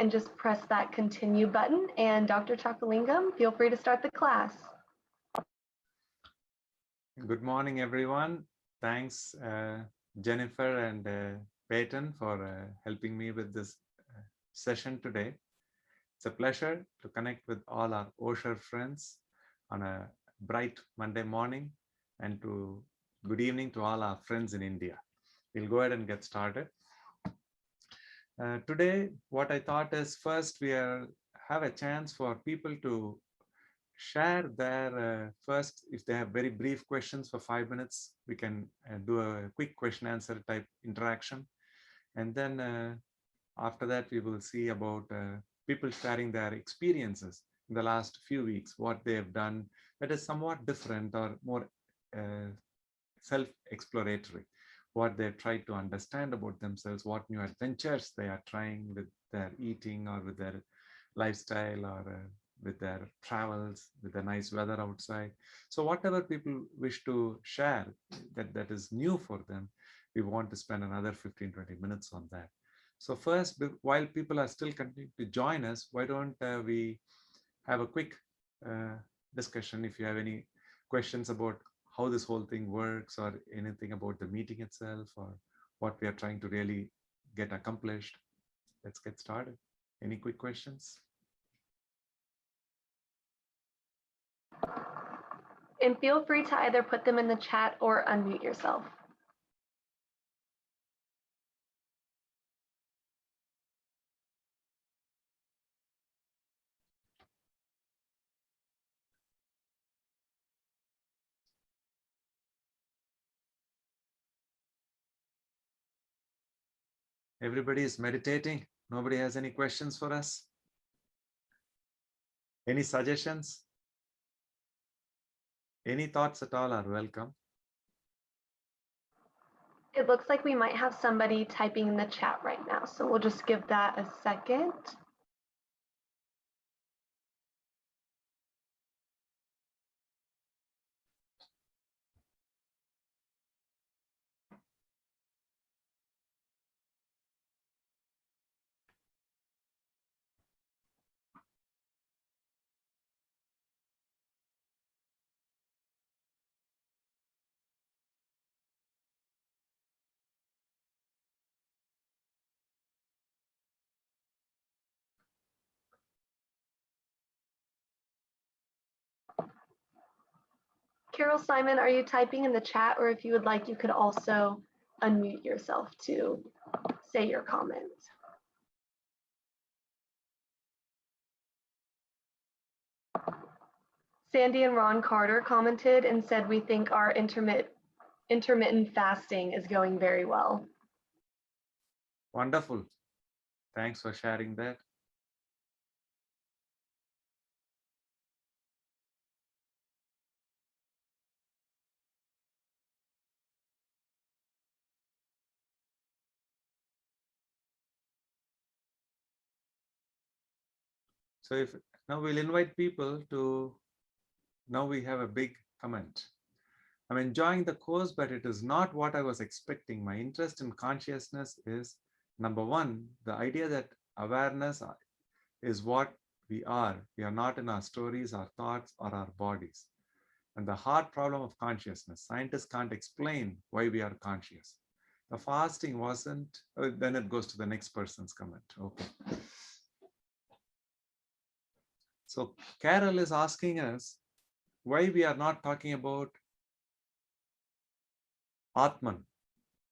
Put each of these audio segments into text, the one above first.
and just press that continue button. And Dr. Chakalingam, feel free to start the class. Good morning, everyone. Thanks, Jennifer and Peyton, for helping me with this session today. It's a pleasure to connect with all our Osher friends on a bright Monday morning, and good evening to all our friends in India. We'll go ahead and get started. Today, what I thought is first we have a chance for people to share their first, if they have very brief questions for 5 minutes, we can do a quick question answer type interaction. And then after that, we will see about people sharing their experiences in the last few weeks, what they have done that is somewhat different or more self-exploratory, what they've tried to understand about themselves, what new adventures they are trying with their eating or with their lifestyle or with their travels, with the nice weather outside. So whatever people wish to share that is new for them, we want to spend another 15-20 minutes on that. So first, while people are still continuing to join us, why don't we have a quick discussion? If you have any questions about how this whole thing works or anything about the meeting itself or what we are trying to really get accomplished, let's get started. Any quick questions? And feel free to either put them in the chat or unmute yourself. Everybody is meditating. Nobody has any questions for us? Any suggestions? Any thoughts at all are welcome. It looks like we might have somebody typing in the chat right now, so we'll just give that a second. Carol Simon, are you typing in the chat? Or if you would like, you could also unmute yourself to say your comments. Sandy and Ron Carter commented and said, we think our intermittent fasting is going very well. Wonderful. Thanks for sharing that. So if now we'll invite people to, now we have a big comment. I'm enjoying the course, but it is not what I was expecting. My interest in consciousness is, number one, the idea that awareness is what we are. We are not in our stories, our thoughts, or our bodies. And the hard problem of consciousness, scientists can't explain why we are conscious. The fasting wasn't, then it goes to the next person's comment. Okay. So Carol is asking us why we are not talking about Atman,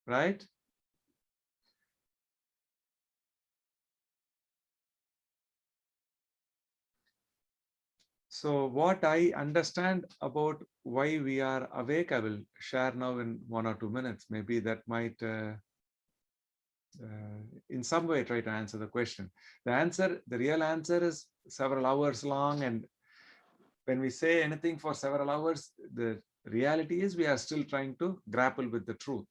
right? So what I understand about why we are awake, I will share now in 1 or 2 minutes. Maybe that might in some way try to answer the question. The real answer is several hours long. And when we say anything for several hours, the reality is we are still trying to grapple with the truth.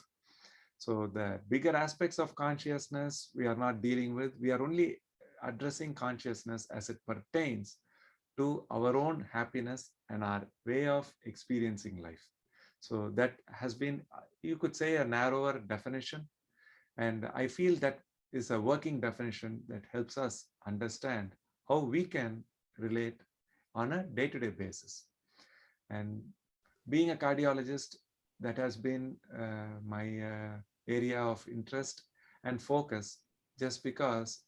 So the bigger aspects of consciousness we are not dealing with. We are only addressing consciousness as it pertains to our own happiness and our way of experiencing life. So that has been, you could say, a narrower definition. And I feel that is a working definition that helps us understand how we can relate on a day-to-day basis. And being a cardiologist, that has been my area of interest and focus, just because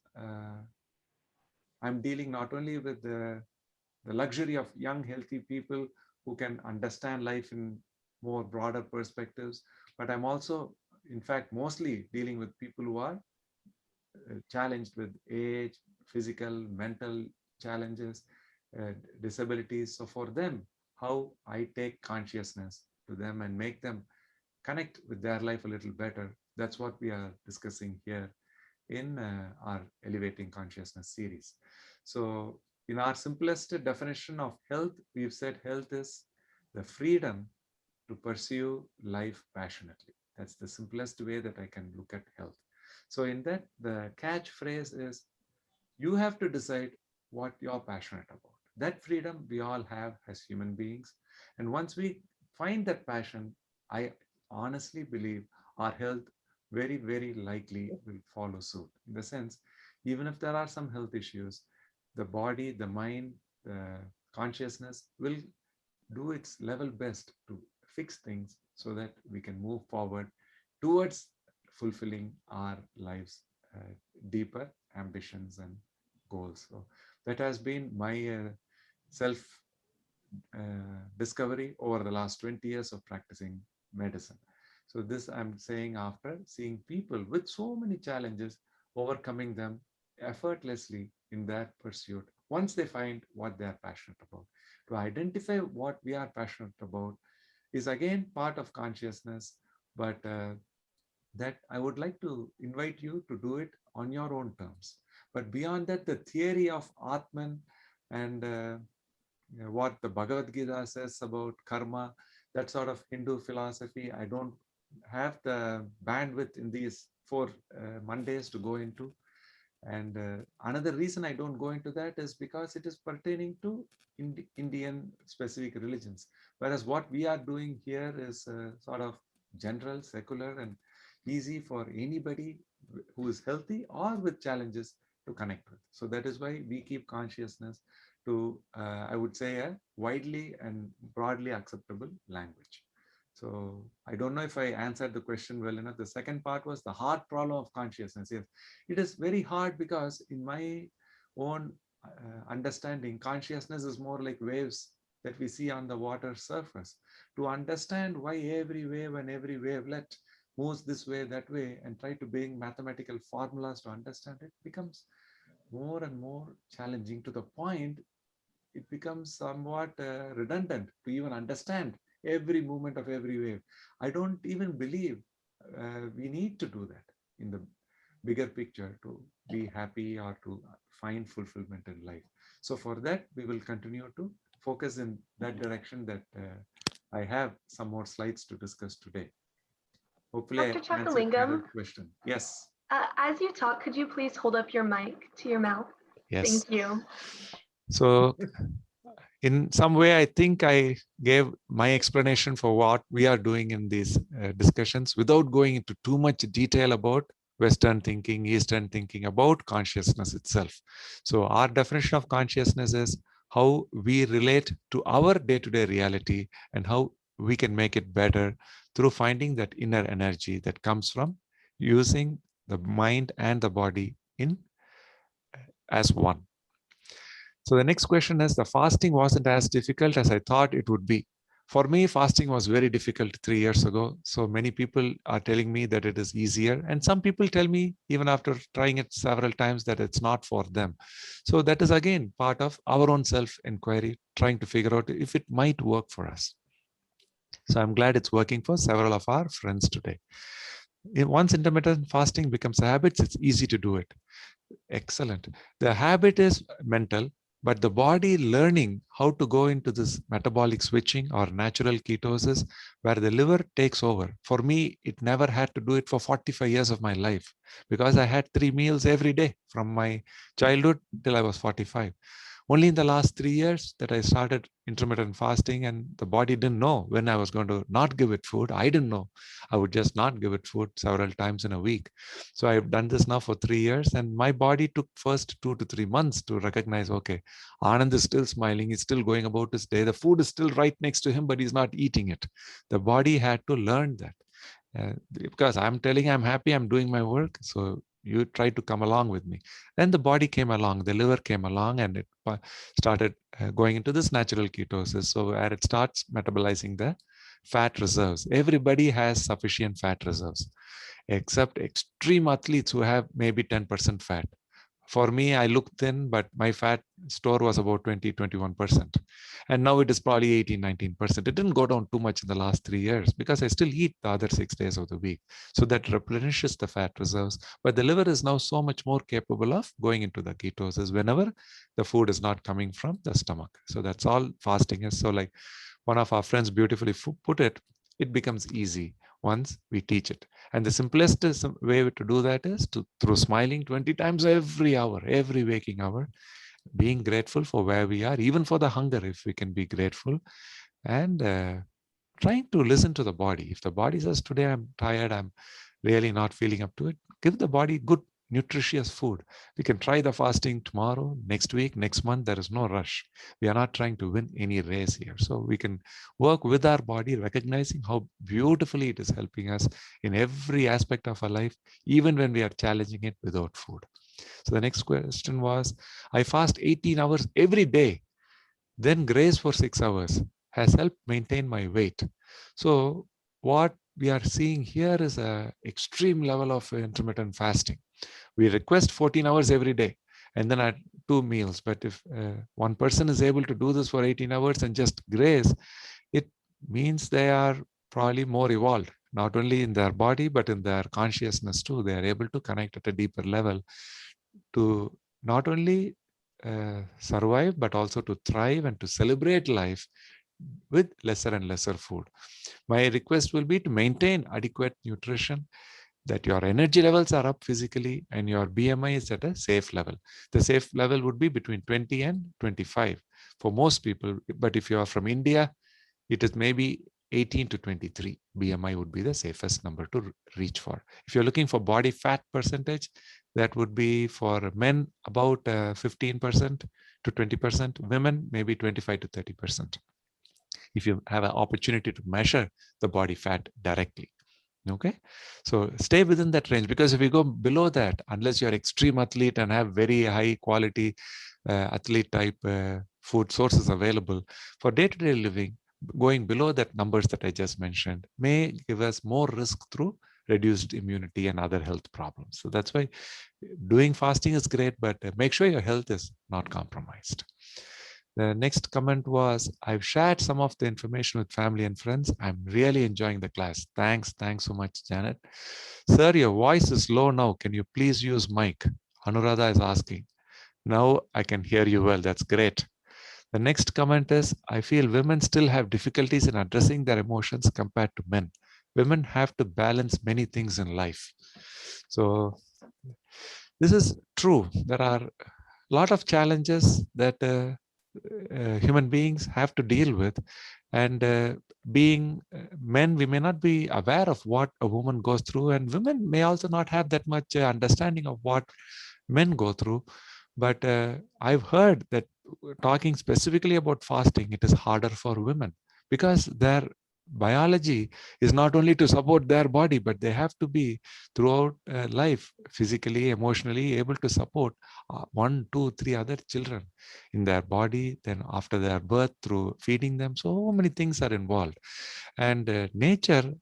I'm dealing not only with the luxury of young, healthy people who can understand life in more broader perspectives, but I'm also, in fact, mostly dealing with people who are challenged with age, physical, mental challenges, disabilities. So for them, how I take consciousness to them and make them connect with their life a little better. That's what we are discussing here in our Elevating Consciousness series. So in our simplest definition of health, we've said health is the freedom to pursue life passionately. That's the simplest way that I can look at health. So in that, the catchphrase is, you have to decide what you're passionate about. That freedom we all have as human beings. And once we find that passion, I honestly believe our health very, very likely will follow suit. In the sense, even if there are some health issues, the body, the mind, the consciousness will do its level best to fix things so that we can move forward towards fulfilling our lives' deeper ambitions and goals. So that has been my self discovery over the last 20 years of practicing medicine. So this I'm saying after seeing people with so many challenges, overcoming them effortlessly in that pursuit once they find what they are passionate about. To identify what we are passionate about is again part of consciousness, but that I would like to invite you to do it on your own terms. But beyond that, the theory of Atman and what the Bhagavad Gita says about karma, that sort of Hindu philosophy, I don't have the bandwidth in these 4 Mondays to go into. And another reason I don't go into that is because it is pertaining to Indian specific religions. Whereas what we are doing here is sort of general, secular, and easy for anybody who is healthy or with challenges to connect with. So that is why we keep consciousness to, I would say, a widely and broadly acceptable language. So I don't know if I answered the question well enough. The second part was the hard problem of consciousness. Yes, it is very hard because in my own understanding, consciousness is more like waves that we see on the water surface. To understand why every wave and every wavelet moves this way, that way, and try to bring mathematical formulas to understand it becomes more and more challenging, to the point it becomes somewhat redundant to even understand every movement of every wave. I don't even believe we need to do that in the bigger picture to be happy or to find fulfillment in life. So for that, we will continue to focus in that direction that I have some more slides to discuss today. Hopefully Dr. I answered Chakalingam, your question. Yes. as you talk, could you please hold up your mic to your mouth? Yes. Thank you. So in some way, I think I gave my explanation for what we are doing in these discussions without going into too much detail about Western thinking, Eastern thinking, about consciousness itself. So our definition of consciousness is how we relate to our day-to-day reality and how we can make it better through finding that inner energy that comes from using the mind and the body in as one. So the next question is, the fasting wasn't as difficult as I thought it would be. For me, fasting was very difficult 3 years ago. So many people are telling me that it is easier. And some people tell me, even after trying it several times, that it's not for them. So that is again part of our own self-inquiry, trying to figure out if it might work for us. So I'm glad it's working for several of our friends today. Once intermittent fasting becomes a habit, it's easy to do it. Excellent. The habit is mental, but the body learning how to go into this metabolic switching or natural ketosis, where the liver takes over. For me, it never had to do it for 45 years of my life because I had 3 meals every day from my childhood till I was 45. Only in the last 3 years that I started intermittent fasting, and the body didn't know when I was going to not give it food. I didn't know. I would just not give it food several times in a week. So I've done this now for 3 years, and my body took first 2 to 3 months to recognize, okay, Anand is still smiling. He's still going about his day. The food is still right next to him, but he's not eating it. The body had to learn that. Because I'm telling I'm happy, I'm doing my work. So you try to come along with me. Then the body came along, the liver came along, and it started going into this natural ketosis. So where it starts metabolizing the fat reserves. Everybody has sufficient fat reserves, except extreme athletes who have maybe 10% fat. For me, I look thin, but my fat store was about 20, 21%. And now it is probably 18, 19%. It didn't go down too much in the last 3 years because I still eat the other 6 days of the week. So that replenishes the fat reserves. But the liver is now so much more capable of going into the ketosis whenever the food is not coming from the stomach. So that's all fasting is. So like one of our friends beautifully put it, it becomes easy once we teach it. And the simplest way to do that is through smiling 20 times every hour, every waking hour, being grateful for where we are, even for the hunger, if we can be grateful, and trying to listen to the body. If the body says, today I'm tired, I'm really not feeling up to it, give the body good, nutritious food. We can try the fasting tomorrow, next week, next month. There is no rush. We are not trying to win any race here. So we can work with our body, recognizing how beautifully it is helping us in every aspect of our life, even when we are challenging it without food. So the next question was, I fast 18 hours every day, then graze for 6 hours, has helped maintain my weight. So what we are seeing here is an extreme level of intermittent fasting. We request 14 hours every day and then at 2 meals. But if one person is able to do this for 18 hours and just graze, it means they are probably more evolved, not only in their body, but in their consciousness too. They are able to connect at a deeper level to not only survive, but also to thrive and to celebrate life with lesser and lesser food. My request will be to maintain adequate nutrition, that your energy levels are up physically and your BMI is at a safe level. The safe level would be between 20 and 25 for most people. But if you are from India, it is maybe 18 to 23. BMI would be the safest number to reach for. If you're looking for body fat percentage, that would be for men about 15% to 20%, women maybe 25 to 30%. If you have an opportunity to measure the body fat directly. Okay, so stay within that range, because if you go below that, unless you're extreme athlete and have very high quality athlete type food sources available for day-to-day living, going below that numbers that I just mentioned may give us more risk through reduced immunity and other health problems. So that's why doing fasting is great, but make sure your health is not compromised. The next comment was, I've shared some of the information with family and friends. I'm really enjoying the class. Thanks so much, Janet. Sir, your voice is low now. Can you please use mic? Anuradha is asking. Now I can hear you well. That's great. The next comment is, I feel women still have difficulties in addressing their emotions compared to men. Women have to balance many things in life. So this is true. There are a lot of challenges that human beings have to deal with, and being men, we may not be aware of what a woman goes through, and women may also not have that much understanding of what men go through. But I've heard that talking specifically about fasting, it is harder for women because their biology is not only to support their body, but they have to be throughout life, physically, emotionally able to support 1, 2, 3 other children in their body, then after their birth through feeding them. So many things are involved, and nature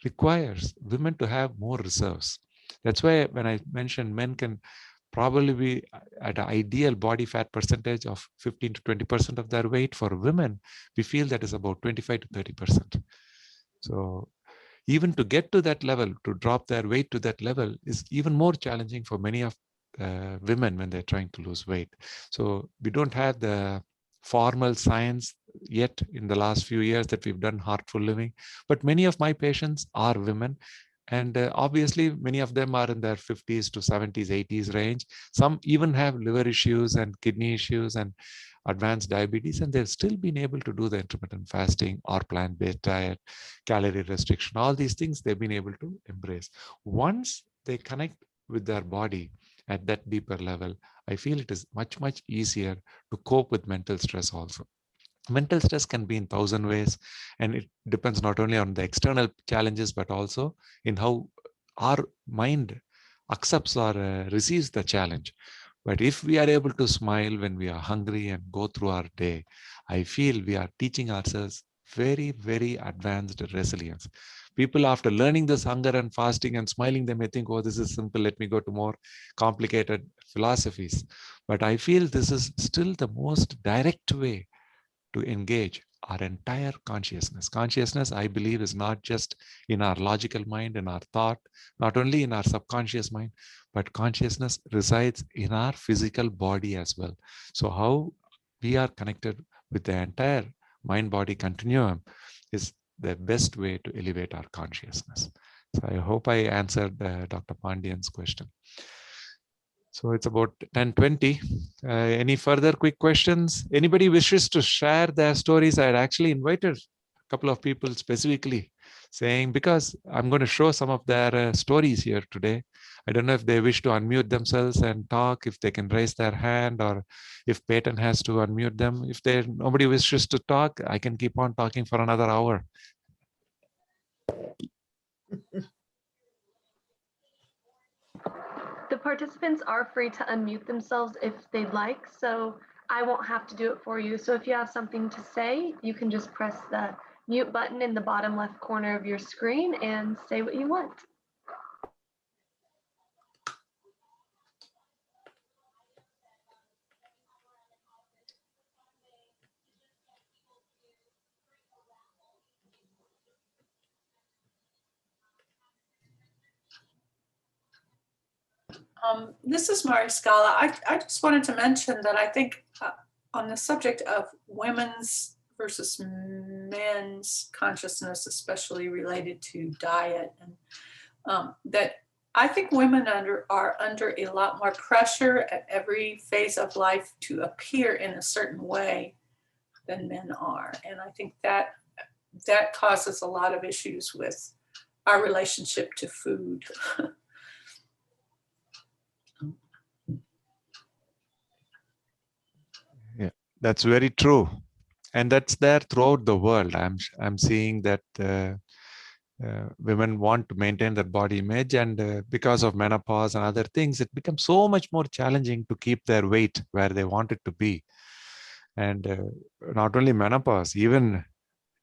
requires women to have more reserves. That's why when I mentioned men can probably be at an ideal body fat percentage of 15 to 20% of their weight, for women we feel that is about 25 to 30%. So even to get to that level, to drop their weight to that level, is even more challenging for many of women when they're trying to lose weight. So we don't have the formal science yet in the last few years that we've done heartful living, but many of my patients are women. And obviously, many of them are in their 50s to 70s, 80s range. Some even have liver issues and kidney issues and advanced diabetes, and they've still been able to do the intermittent fasting or plant-based diet, calorie restriction, all these things they've been able to embrace. Once they connect with their body at that deeper level, I feel it is much, much easier to cope with mental stress also. Mental stress can be in 1,000 ways, and it depends not only on the external challenges but also in how our mind accepts or receives the challenge. But if we are able to smile when we are hungry and go through our day, I feel we are teaching ourselves very, very advanced resilience. People, after learning this hunger and fasting and smiling, they may think, oh, this is simple, let me go to more complicated philosophies. But I feel this is still the most direct way to engage our entire consciousness. Consciousness, I believe, is not just in our logical mind, in our thought, not only in our subconscious mind, but consciousness resides in our physical body as well. So how we are connected with the entire mind-body continuum is the best way to elevate our consciousness. So I hope I answered Dr. Pandian's question. So it's about 10:20. Any further quick questions? Anybody wishes to share their stories? I had actually invited a couple of people specifically saying, because I'm going to show some of their stories here today. I don't know if they wish to unmute themselves and talk, if they can raise their hand, or if Peyton has to unmute them. If nobody wishes to talk, I can keep on talking for another hour. The participants are free to unmute themselves if they'd like, so I won't have to do it for you. So if you have something to say, you can just press the mute button in the bottom left corner of your screen and say what you want. This is Mari Scala. I just wanted to mention that I think on the subject of women's versus men's consciousness, especially related to diet, and that I think women are under a lot more pressure at every phase of life to appear in a certain way than men are. And I think that causes a lot of issues with our relationship to food. Yeah, that's very true. And that's there throughout the world. I'm seeing that women want to maintain their body image, and because of menopause and other things, it becomes so much more challenging to keep their weight where they want it to be. And not only menopause, even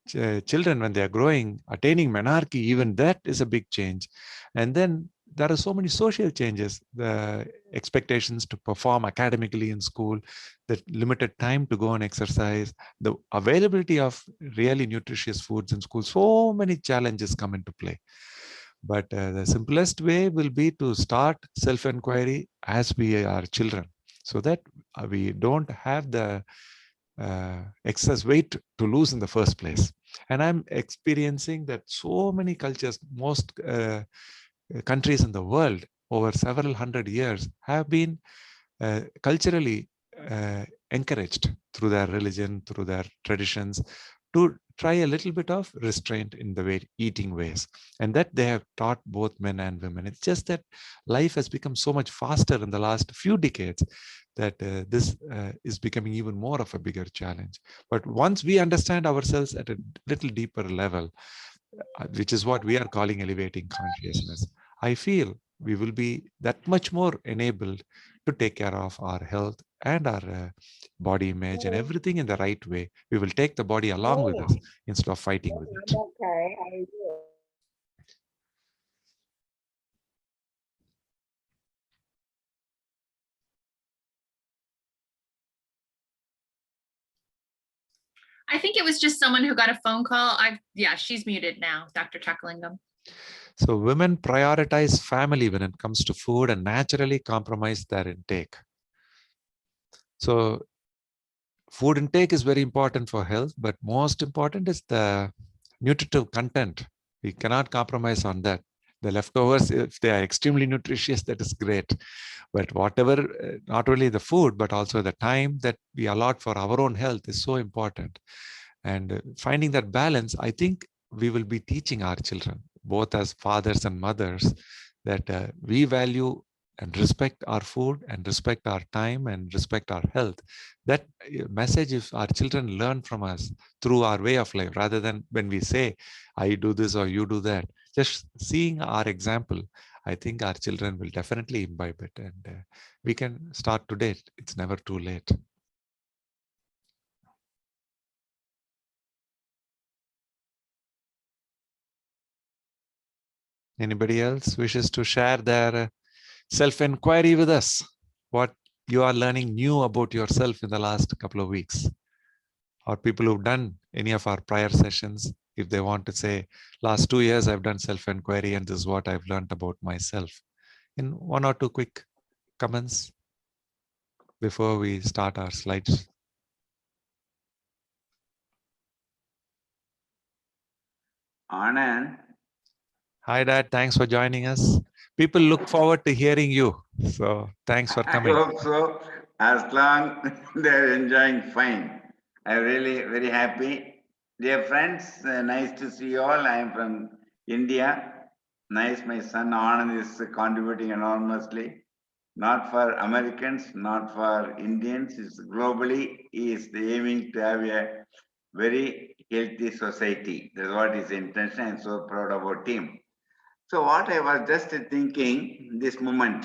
children, when they are growing, attaining menarche, even that is a big change. And then there are so many social changes, the expectations to perform academically in school, the limited time to go and exercise, the availability of really nutritious foods in school. So many challenges come into play. But the simplest way will be to start self-inquiry as we are children, so that we don't have the excess weight to lose in the first place. And I'm experiencing that so many cultures, most countries in the world over several hundred years have been culturally encouraged through their religion, through their traditions, to try a little bit of restraint in the way eating ways, and that they have taught both men and women. It's just that life has become so much faster in the last few decades that this is becoming even more of a bigger challenge. But once we understand ourselves at a little deeper level, which is what we are calling elevating consciousness, I feel we will be that much more enabled to take care of our health and our body image and everything in the right way. We will take the body along with us instead of fighting with it. Okay, I do. I think it was just someone who got a phone call. Yeah, she's muted now, Dr. Chucklingam. So women prioritize family when it comes to food and naturally compromise their intake. So food intake is very important for health, but most important is the nutritive content. We cannot compromise on that. The leftovers, if they are extremely nutritious, that is great. But whatever, not only the food, but also the time that we allot for our own health is so important. And finding that balance, I think we will be teaching our children, both as fathers and mothers, that we value and respect our food and respect our time and respect our health. That message, if our children learn from us through our way of life, rather than when we say, I do this or you do that, just seeing our example, I think our children will definitely imbibe it. And we can start today. It's never too late. Anybody else wishes to share their self-inquiry with us? What you are learning new about yourself in the last couple of weeks? Or people who've done any of our prior sessions, if they want to say, last 2 years I've done self-inquiry and this is what I've learned about myself. In 1 or 2 quick comments before we start our slides. Anand. Hi, Dad. Thanks for joining us. People look forward to hearing you. So thanks for coming. I hope so. As long they're enjoying, fine. I'm really very happy. Dear friends, nice to see you all. I am from India. Nice, my son Anand is contributing enormously. Not for Americans, not for Indians. It's globally, he is aiming to have a very healthy society. That's what his intention. I'm so proud about him. So what I was just thinking this moment,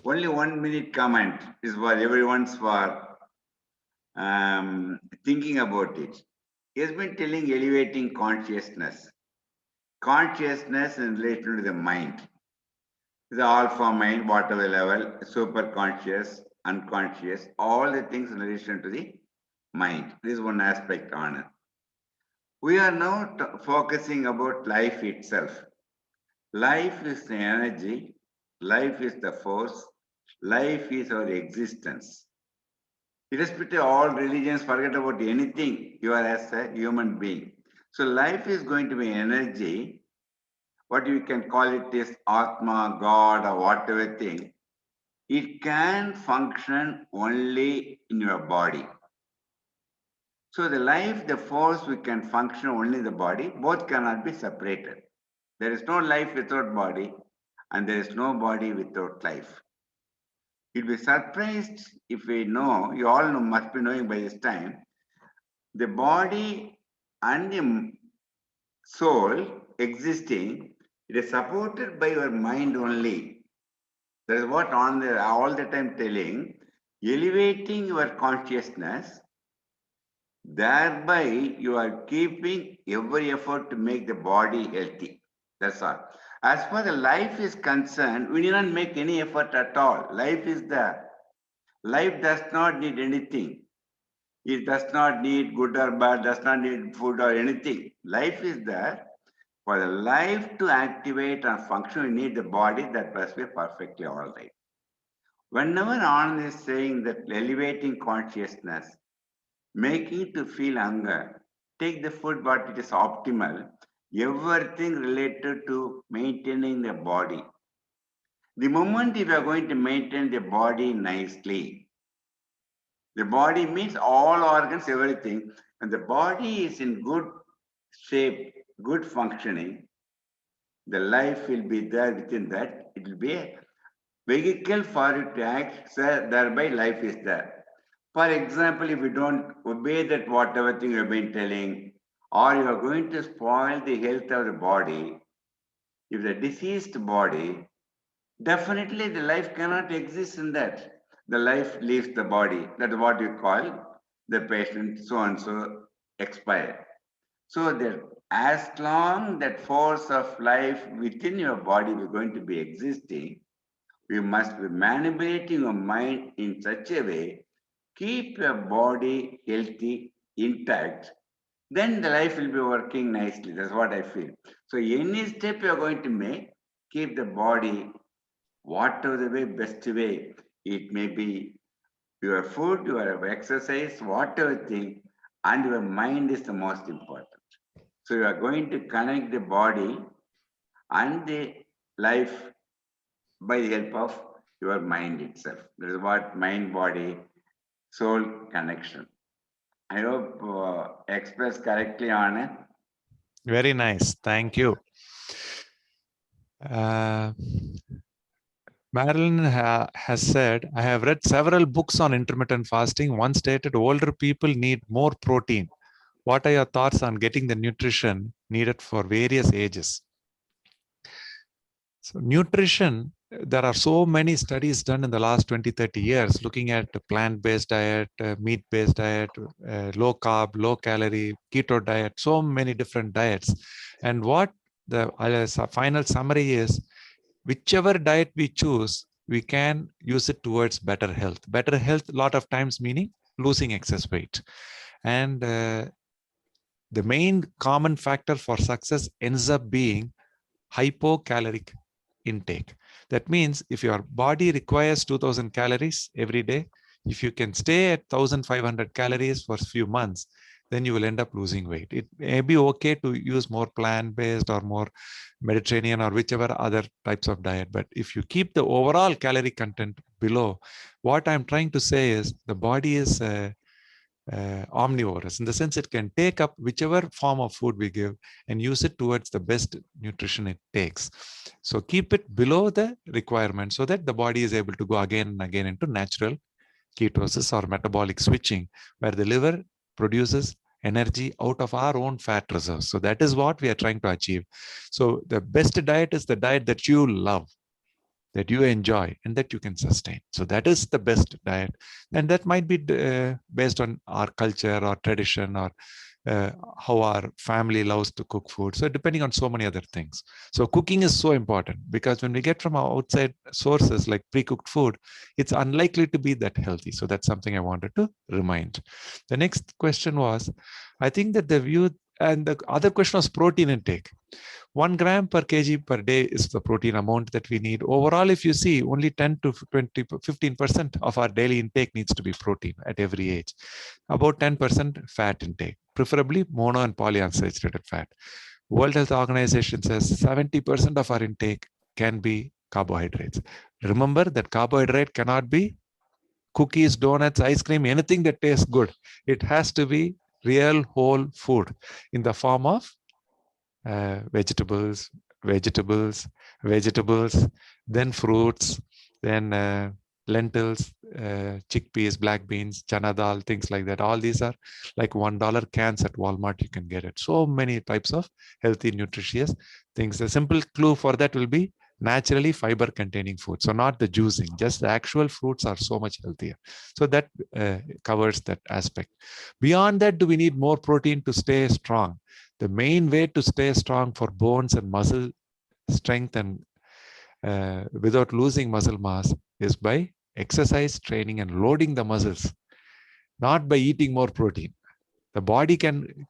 only 1 minute comment is for everyone's for thinking about it. He has been telling elevating consciousness. Consciousness in relation to the mind. The alpha mind, whatever level, super conscious, unconscious, all the things in relation to the mind. This is one aspect on it. We are now focusing about life itself. Life is the energy, life is the force, life is our existence. Irrespective of all religions, forget about anything, you are as a human being. So life is going to be energy, what you can call it is Atma, God, or whatever thing. It can function only in your body. So the life, the force, we can function only in the body, both cannot be separated. There is no life without body, and there is no body without life. You'll be surprised if we know, you all know, must be knowing by this time, the body and the soul existing, it is supported by your mind only. That is what on the all the time telling, elevating your consciousness, thereby you are keeping every effort to make the body healthy. That's all. As far as life is concerned, we need not make any effort at all. Life is there. Life does not need anything. It does not need good or bad, does not need food or anything. Life is there. For the life to activate and function, you need the body. That must be perfectly all right. Whenever Anand is saying that elevating consciousness, making to feel hunger, take the food but it is optimal, everything related to maintaining the body. The moment if you are going to maintain the body nicely, the body means all organs, everything, and the body is in good shape, good functioning, the life will be there within that. It will be a vehicle for it to act, so thereby life is there. For example, if you don't obey that whatever thing you have been telling, or you are going to spoil the health of the body, if the diseased body, definitely the life cannot exist in that. The life leaves the body. That is what you call the patient so and so expired. So that as long that force of life within your body is going to be existing, we must be manipulating your mind in such a way, keep your body healthy, intact, then the life will be working nicely. That's what I feel. So any step you're going to make, keep the body, whatever the way, best way. It may be your food, your exercise, whatever thing, and your mind is the most important. So you are going to connect the body and the life by the help of your mind itself. That is what mind, body, soul connection. I hope expressed correctly on it. Very nice. Thank you. Marilyn has said, I have read several books on intermittent fasting. One stated older people need more protein. What are your thoughts on getting the nutrition needed for various ages? So nutrition, there are so many studies done in the last 20, 30 years looking at plant-based diet, meat-based diet, low carb, low calorie, keto diet, so many different diets. And what the final summary is, whichever diet we choose, we can use it towards better health. Better health, a lot of times meaning losing excess weight. And the main common factor for success ends up being hypocaloric intake. That means if your body requires 2000 calories every day, if you can stay at 1500 calories for a few months, then you will end up losing weight. It may be okay to use more plant-based or more Mediterranean or whichever other types of diet. But if you keep the overall calorie content below, what I'm trying to say is the body is omnivorous in the sense it can take up whichever form of food we give and use it towards the best nutrition it takes. So keep it below the requirement so that the body is able to go again and again into natural ketosis or metabolic switching, where the liver produces energy out of our own fat reserves. So that is what we are trying to achieve. So the best diet is the diet that you love, that you enjoy, and that you can sustain. So that is the best diet. And that might be based on our culture or tradition or how our family loves to cook food. So depending on so many other things. So cooking is so important because when we get from outside sources like pre-cooked food, it's unlikely to be that healthy. So that's something I wanted to remind. The next question was, I think that the view, and the other question was protein intake. 1 gram per kg per day is the protein amount that we need. Overall, if you see, only 10 to 20, 15% of our daily intake needs to be protein at every age. About 10% fat intake, preferably mono and polyunsaturated fat. World Health Organization says 70% of our intake can be carbohydrates. Remember that carbohydrate cannot be cookies, donuts, ice cream, anything that tastes good. It has to be real whole food in the form of vegetables, then fruits, then lentils, chickpeas, black beans, chana dal, things like that. All these are like $1 cans at Walmart. You can get it. So many types of healthy, nutritious things. The simple clue for that will be naturally fiber containing food. So not the juicing, just the actual fruits are so much healthier. So that covers that aspect. Beyond that, do we need more protein to stay strong? The main way to stay strong for bones and muscle strength and without losing muscle mass is by exercise training and loading the muscles, not by eating more protein. The body can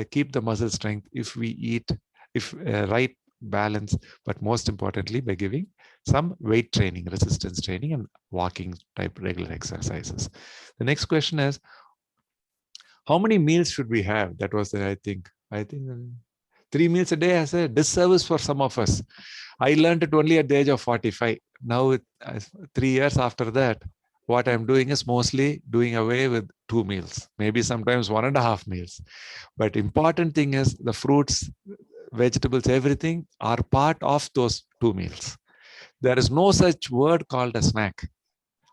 keep the muscle strength if we eat, if right balance, but most importantly by giving some weight training, resistance training, and walking type regular exercises. The next question is, how many meals should we have? That was, I think 3 meals a day has a disservice for some of us. I learned it only at the age of 45. Now, 3 years after that, what I'm doing is mostly doing away with 2 meals, maybe sometimes 1.5 meals. But important thing is the fruits, vegetables, everything are part of those 2 meals. There is no such word called a snack,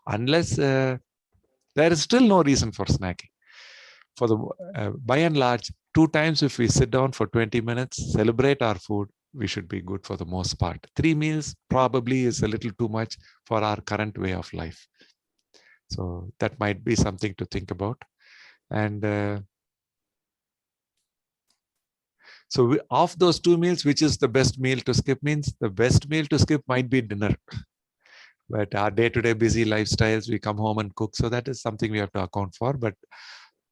unless there is still no reason for snacking. For the by and large, 2 times if we sit down for 20 minutes, celebrate our food, we should be good for the most part. 3 meals probably is a little too much for our current way of life. So that might be something to think about. And so of those 2 meals, which is the best meal to skip means the best meal to skip might be dinner. But our day-to-day busy lifestyles, we come home and cook. So that is something we have to account for. But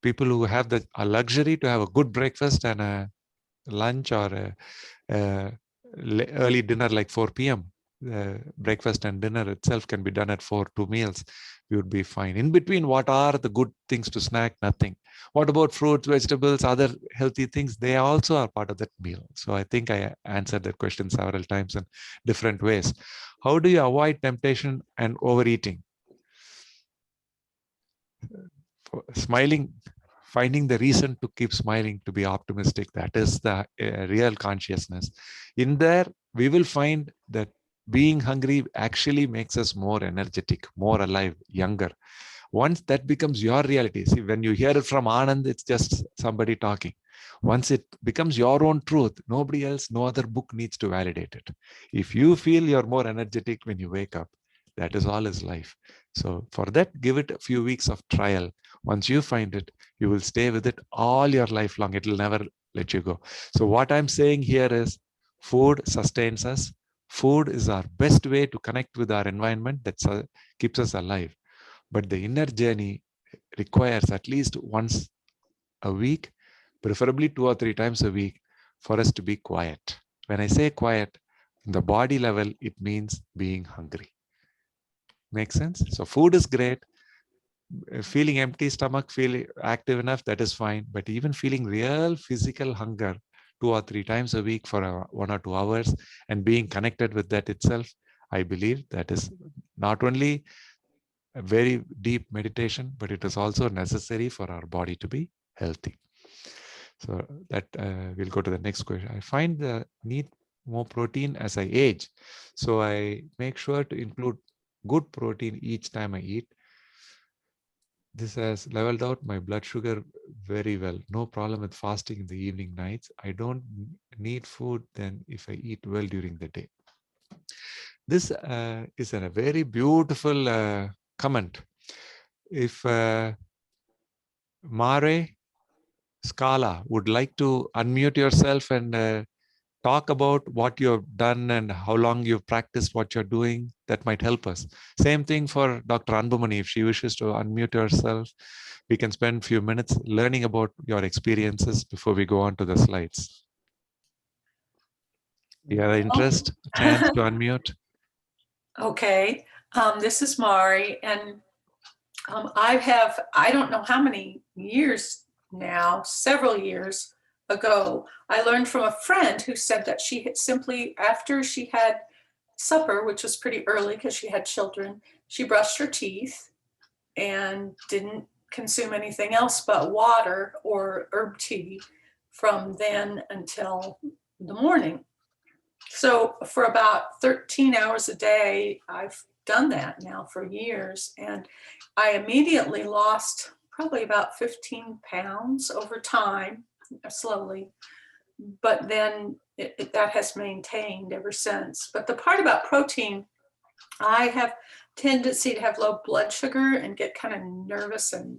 people who have the luxury to have a good breakfast and a lunch or a early dinner like 4 p.m., breakfast and dinner itself can be done at 2 meals, we would be fine. In between, what are the good things to snack? Nothing. What about fruits, vegetables, other healthy things? They also are part of that meal. So I think I answered that question several times in different ways. How do you avoid temptation and overeating? Smiling, finding the reason to keep smiling, to be optimistic. That is the real consciousness. In there, we will find that being hungry actually makes us more energetic, more alive, younger. Once that becomes your reality, see, when you hear it from Anand, it's just somebody talking. Once it becomes your own truth, nobody else, no other book needs to validate it. If you feel you're more energetic when you wake up, that is all is life. So for that, give it a few weeks of trial. Once you find it, you will stay with it all your life long. It will never let you go. So what I'm saying here is food sustains us. Food is our best way to connect with our environment that keeps us alive. But the inner journey requires at least once a week, preferably 2 or 3 times a week, for us to be quiet. When I say quiet, in the body level, it means being hungry. Make sense? So food is great. Feeling empty stomach, feeling active enough, that is fine. But even feeling real physical hunger 2 or 3 times a week for 1 or 2 hours and being connected with that itself, I believe that is not only a very deep meditation, but it is also necessary for our body to be healthy. So that we'll go to the next question. I find the need more protein as I age. So I make sure to include good protein each time I eat. This has leveled out my blood sugar very well. No problem with fasting in the evening, nights. I don't need food then if I eat well during the day. This is a very beautiful comment. If Mare Scala would like to unmute yourself and talk about what you've done and how long you've practiced what you're doing, that might help us. Same thing for Dr. Anbumani. If she wishes to unmute herself, we can spend a few minutes learning about your experiences before we go on to the slides. You have interest, chance to unmute? Okay, this is Mari, and I don't know how many years now, several years ago, I learned from a friend who said that she had simply, after she had supper, which was pretty early because she had children, she brushed her teeth and didn't consume anything else but water or herb tea from then until the morning. So for about 13 hours a day, I've done that now for years, and I immediately lost probably about 15 pounds over time, slowly, but then that has maintained ever since. But the part about protein, I have tendency to have low blood sugar and get kind of nervous and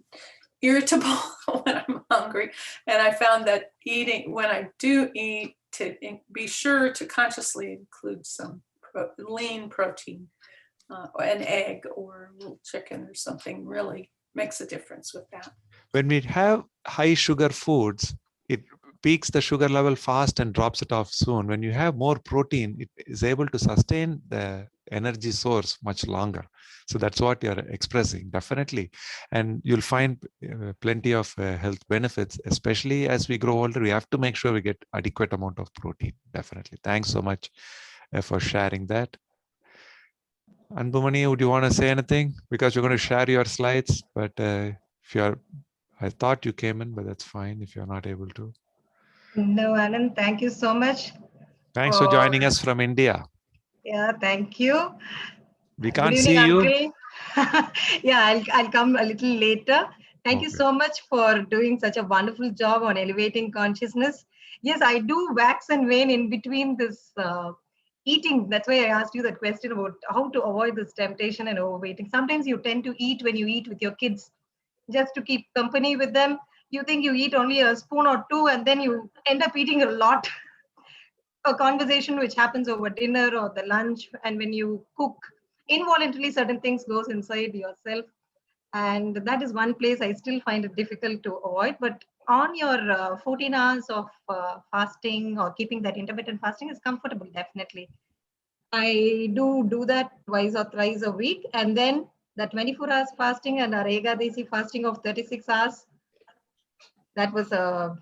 irritable when I'm hungry. And I found that eating, when I do eat, to be sure to consciously include some lean protein, an egg or a little chicken or something, really makes a difference with that. When we have high sugar foods, it peaks the sugar level fast and drops it off soon. When you have more protein, it is able to sustain the energy source much longer. So that's what you're expressing, definitely. And you'll find plenty of health benefits, especially as we grow older. We have to make sure we get adequate amount of protein, definitely. Thanks so much for sharing that. Anbumani, would you want to say anything? Because you're going to share your slides, but if you're, I thought you came in, but that's fine if you're not able to. No, Anand, thank you so much. Thanks for joining us from India. Yeah, thank you. We can't Good evening, see you. Uncle. Yeah, I'll come a little later. Thank you so much for doing such a wonderful job on elevating consciousness. Yes, I do wax and wane in between this eating. That's why I asked you that question about how to avoid this temptation and overeating. Sometimes you tend to eat when you eat with your kids, just to keep company with them. You think you eat only a spoon or two, and then you end up eating a lot. A conversation which happens over dinner or the lunch, and when you cook, involuntarily certain things goes inside yourself, and that is one place I still find it difficult to avoid. But on your 14 hours of fasting or keeping that intermittent fasting is comfortable, definitely. I do that twice or thrice a week. And then the 24 hours fasting and our Ekadasi fasting of 36 hours. That was a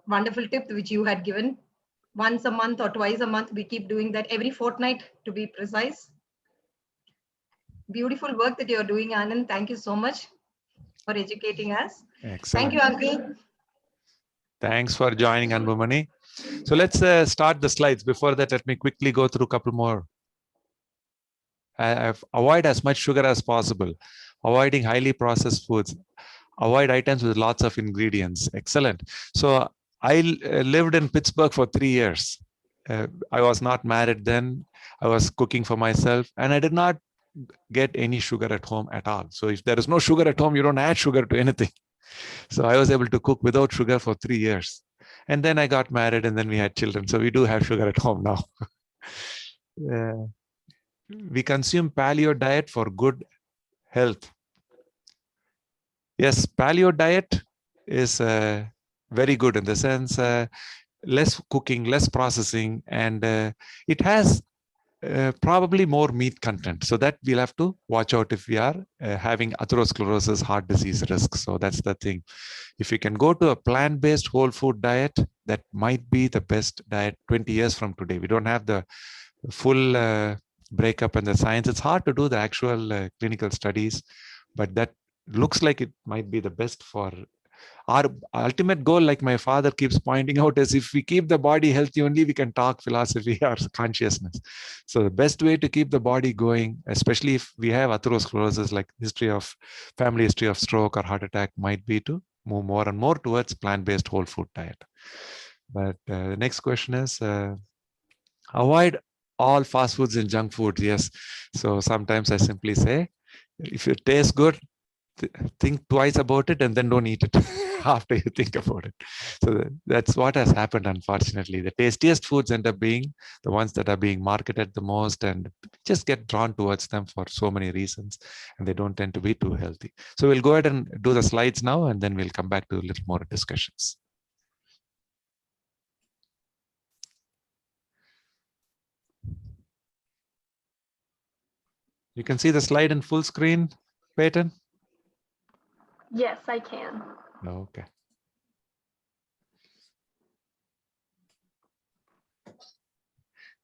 wonderful tip which you had given. Once a month or twice a month, we keep doing that every fortnight to be precise. Beautiful work that you're doing, Anand. Thank you so much for educating us. Excellent. Thank you, Uncle. Thanks for joining, Anbumani. So let's start the slides. Before that, let me quickly go through a couple more. Avoid as much sugar as possible. Avoiding highly processed foods. Avoid items with lots of ingredients. Excellent. So I lived in Pittsburgh for 3 years. I was not married then. I was cooking for myself, and I did not get any sugar at home at all. So if there is no sugar at home, you don't add sugar to anything. So I was able to cook without sugar for 3 years. And then I got married, and then we had children. So we do have sugar at home now. We consume paleo diet for good health. Yes, paleo diet is very good in the sense less cooking, less processing, and it has probably more meat content. So that we'll have to watch out if we are having atherosclerosis, heart disease risk. So that's the thing. If you can go to a plant-based whole food diet, that might be the best diet 20 years from today. We don't have the full breakup and the science. It's hard to do the actual clinical studies, but that looks like it might be the best for our ultimate goal. Like my father keeps pointing out, is if we keep the body healthy, only we can talk philosophy or consciousness. So the best way to keep the body going, especially if we have atherosclerosis, like family history of stroke or heart attack, might be to move more and more towards plant-based whole food diet. But the next question is, avoid all fast foods and junk foods. Yes. So sometimes I simply say, if it tastes good, think twice about it and then don't eat it after you think about it. So that's what has happened, unfortunately. The tastiest foods end up being the ones that are being marketed the most, and just get drawn towards them for so many reasons, and they don't tend to be too healthy. So we'll go ahead and do the slides now, and then we'll come back to a little more discussions. You can see the slide in full screen, Peyton? Yes, I can. Okay.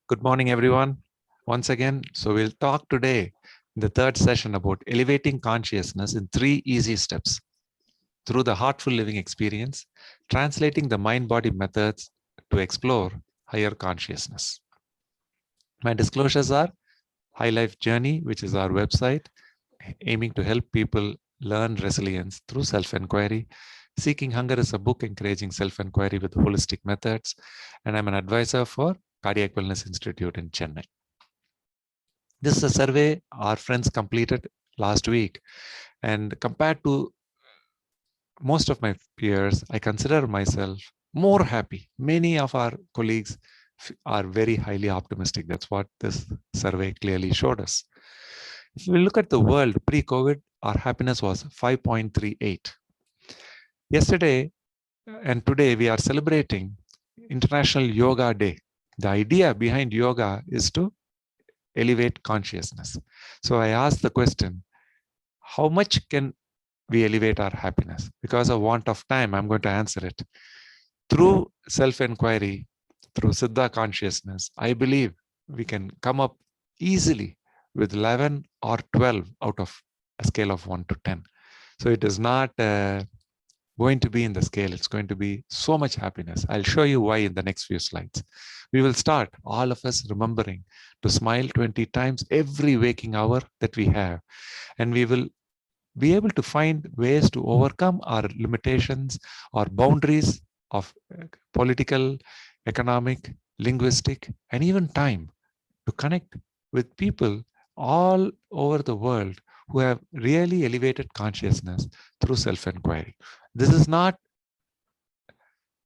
Good morning, everyone. Once again, so we'll talk today in the third session about elevating consciousness in 3 easy steps through the heartful living experience, translating the mind-body methods to explore higher consciousness. My disclosures are High Life Journey, which is our website, aiming to help people learn resilience through self-inquiry. Seeking Hunger is a book encouraging self-inquiry with holistic methods. And I'm an advisor for Cardiac Wellness Institute in Chennai. This is a survey our friends completed last week. And compared to most of my peers, I consider myself more happy. Many of our colleagues are very highly optimistic. That's what this survey clearly showed us. If we look at the world pre-COVID, our happiness was 5.38. Yesterday and today we are celebrating International Yoga Day. The idea behind yoga is to elevate consciousness. So I asked the question, how much can we elevate our happiness? Because of want of time, I'm going to answer it. Through self-inquiry, through Siddha consciousness, I believe we can come up easily with 11 or 12 out of a scale of 1 to 10. So it is not going to be in the scale. It's going to be so much happiness. I'll show you why in the next few slides. We will start, all of us, remembering to smile 20 times every waking hour that we have. And we will be able to find ways to overcome our limitations or boundaries of political, economic, linguistic, and even time to connect with people all over the world who have really elevated consciousness through self-inquiry. This is not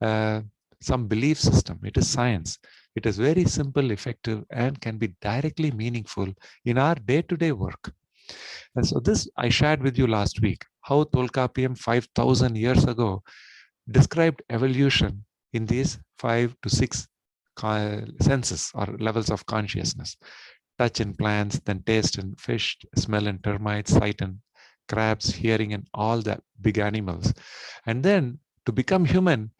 some belief system. It is science. It is very simple, effective, and can be directly meaningful in our day-to-day work. And so this I shared with you last week, how Tolkappiyam 5,000 years ago described evolution in these 5 to 6 senses or levels of consciousness. touch in plants, then taste in fish, smell in termites, sight in crabs, hearing in all the big animals. And then to become human,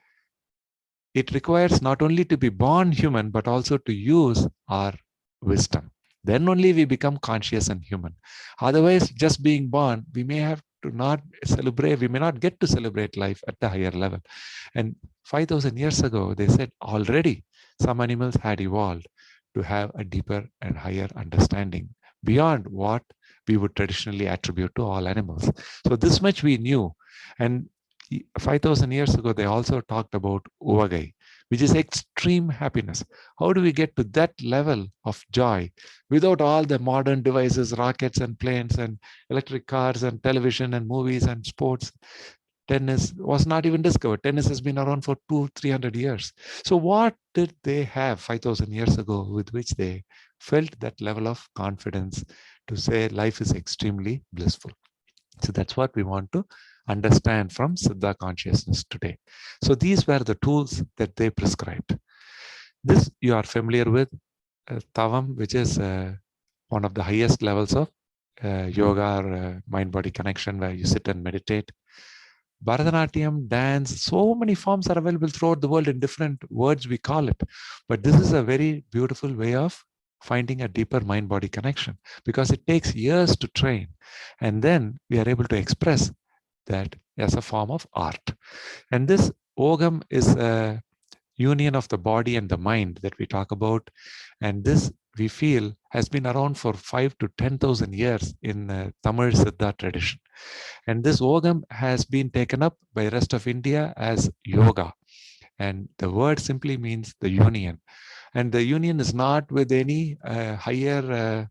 it requires not only to be born human, but also to use our wisdom. Then only we become conscious and human. Otherwise, just being born, we may have to not celebrate, we may not get to celebrate life at the higher level. And 5,000 years ago, they said already some animals had evolved to have a deeper and higher understanding beyond what we would traditionally attribute to all animals. So this much we knew. And 5,000 years ago, they also talked about uvagai, which is extreme happiness. How do we get to that level of joy without all the modern devices, rockets and planes and electric cars and television and movies and sports? Tennis was not even discovered. Tennis has been around for 200-300 years. So what did they have 5,000 years ago with which they felt that level of confidence to say life is extremely blissful? So that's what we want to understand from Siddha consciousness today. So these were the tools that they prescribed. This you are familiar with, Tavam, which is one of the highest levels of yoga or mind-body connection, where you sit and meditate. Bharatanatyam, dance, so many forms are available throughout the world in different words we call it. But this is a very beautiful way of finding a deeper mind-body connection, because it takes years to train. And then we are able to express that as a form of art. And this Ogam is a union of the body and the mind that we talk about. And this we feel has been around for 5,000 to 10,000 years in Tamil Siddha tradition. And this Ogam has been taken up by the rest of India as yoga. And the word simply means the union. And the union is not with any higher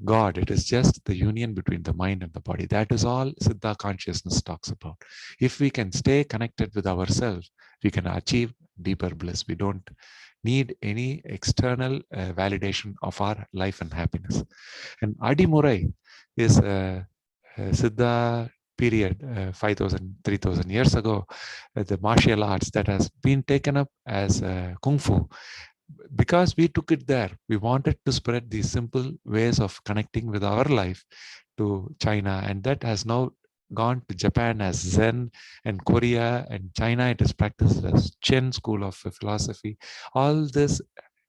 God. It is just the union between the mind and the body. That is all Siddha consciousness talks about. If we can stay connected with ourselves, we can achieve deeper bliss. We don't need any external validation of our life and happiness. And Adi Murai is a Siddha period, 5,000, 3,000 years ago, the martial arts that has been taken up as Kung Fu. Because we took it there, we wanted to spread these simple ways of connecting with our life to China. And that has now gone to Japan as Zen, and Korea and China, it is practiced as Chen school of philosophy. All this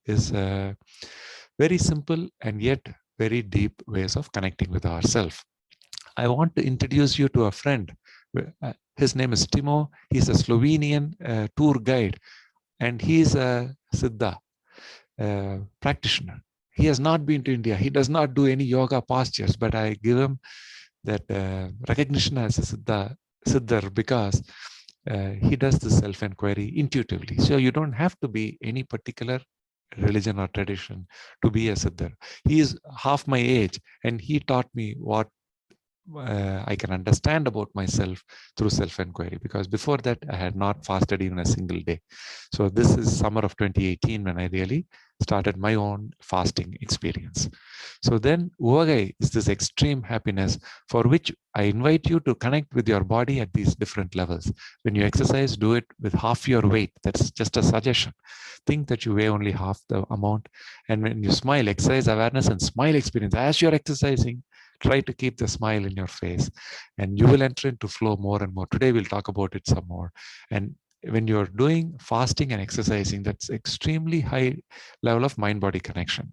is very simple and yet very deep ways of connecting with ourselves. I want to introduce you to a friend. His name is Timo. He's a Slovenian tour guide, and he's a Siddha practitioner. He has not been to India. He does not do any yoga postures, but I give him that recognition as a Siddhar because he does the self-inquiry intuitively. So you don't have to be any particular religion or tradition to be a Siddhar. He is half my age, and he taught me what I can understand about myself through self-inquiry, because before that I had not fasted even a single day. So this is summer of 2018 when I really started my own fasting experience. So then Uvagai is this extreme happiness for which I invite you to connect with your body at these different levels. When you exercise, do it with half your weight. That's just a suggestion. Think that you weigh only half the amount. And when you smile, exercise awareness and smile experience. As you're exercising, try to keep the smile in your face, and you will enter into flow more and more. Today, we'll talk about it some more. And when you're doing fasting and exercising, that's extremely high level of mind-body connection.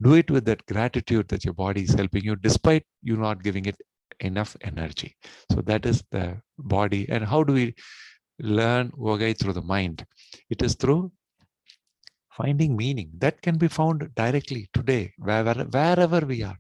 Do it with that gratitude that your body is helping you, despite you not giving it enough energy. So that is the body. And how do we learn Uvagai? Through the mind. It is through finding meaning that can be found directly today, wherever we are.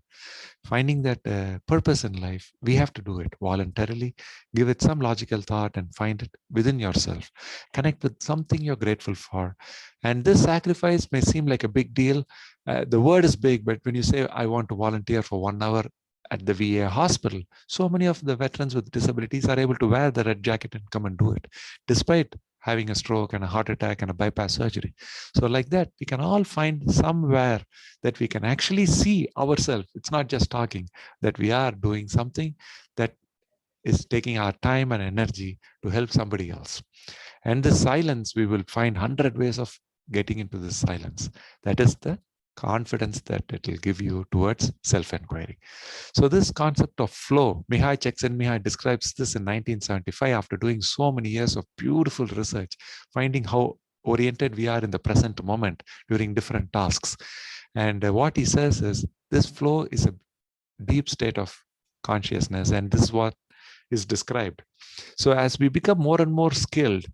Finding that purpose in life, we have to do it voluntarily. Give it some logical thought and find it within yourself. Connect with something you're grateful for. And this sacrifice may seem like a big deal. The word is big, but when you say, I want to volunteer for 1 hour at the VA hospital, so many of the veterans with disabilities are able to wear the red jacket and come and do it, despite having a stroke and a heart attack and a bypass surgery. So like that, we can all find somewhere that we can actually see ourselves. It's not just talking, that we are doing something that is taking our time and energy to help somebody else. And the silence, we will find 100 ways of getting into the silence. That is the confidence that it will give you towards self-inquiry. So this concept of flow, Mihai Csikszentmihalyi describes this in 1975 after doing so many years of beautiful research, finding how oriented we are in the present moment during different tasks. And what he says is this flow is a deep state of consciousness, and this is what is described. So as we become more and more skilled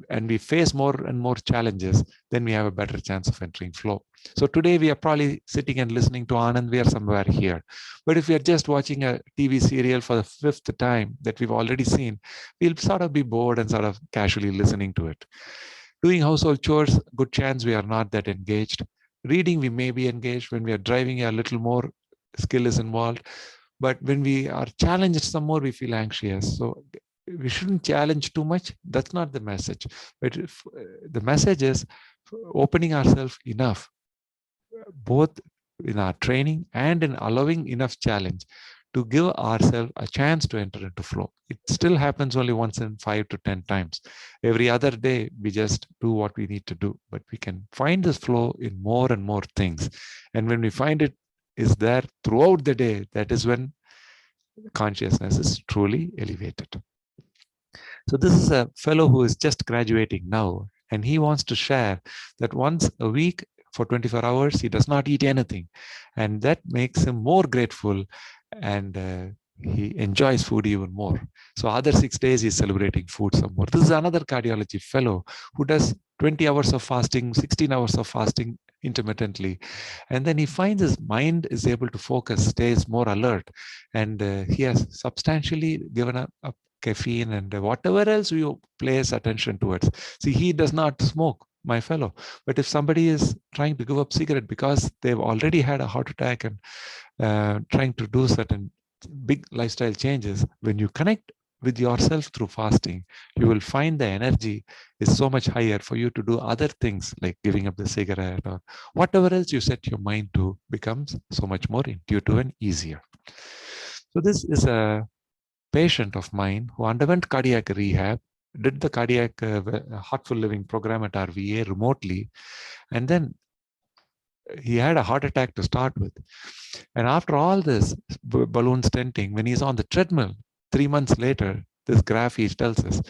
and we face more and more challenges, then we have a better chance of entering flow. So today we are probably sitting and listening to Anand, we are somewhere here. But if we are just watching a TV serial for the 5th time that we've already seen, we'll sort of be bored and sort of casually listening to it. Doing household chores, good chance we are not that engaged. Reading, we may be engaged. When we are driving, a little more skill is involved. But when we are challenged some more, we feel anxious. So we shouldn't challenge too much. That's not the message. But if, the message is opening ourselves enough, both in our training and in allowing enough challenge to give ourselves a chance to enter into flow. It still happens only once in 5 to 10 times. Every other day, we just do what we need to do. But we can find this flow in more and more things. And when we find it is there throughout the day, that is when consciousness is truly elevated. So this is a fellow who is just graduating now, and he wants to share that once a week for 24 hours, he does not eat anything. And that makes him more grateful, and he enjoys food even more. So other 6 days, he's celebrating food some more. This is another cardiology fellow who does 20 hours of fasting, 16 hours of fasting intermittently. And then he finds his mind is able to focus, stays more alert. And he has substantially given up caffeine and whatever else you place attention towards. See, he does not smoke, my fellow. But if somebody is trying to give up cigarette because they've already had a heart attack and trying to do certain big lifestyle changes, when you connect with yourself through fasting, you will find the energy is so much higher for you to do other things like giving up the cigarette or whatever else you set your mind to becomes so much more intuitive and easier. So this is a patient of mine who underwent cardiac rehab, did the cardiac heartful living program at RVA remotely, and then he had a heart attack to start with. And after all this balloon stenting, when he's on the treadmill 3 months later, this graph he tells us,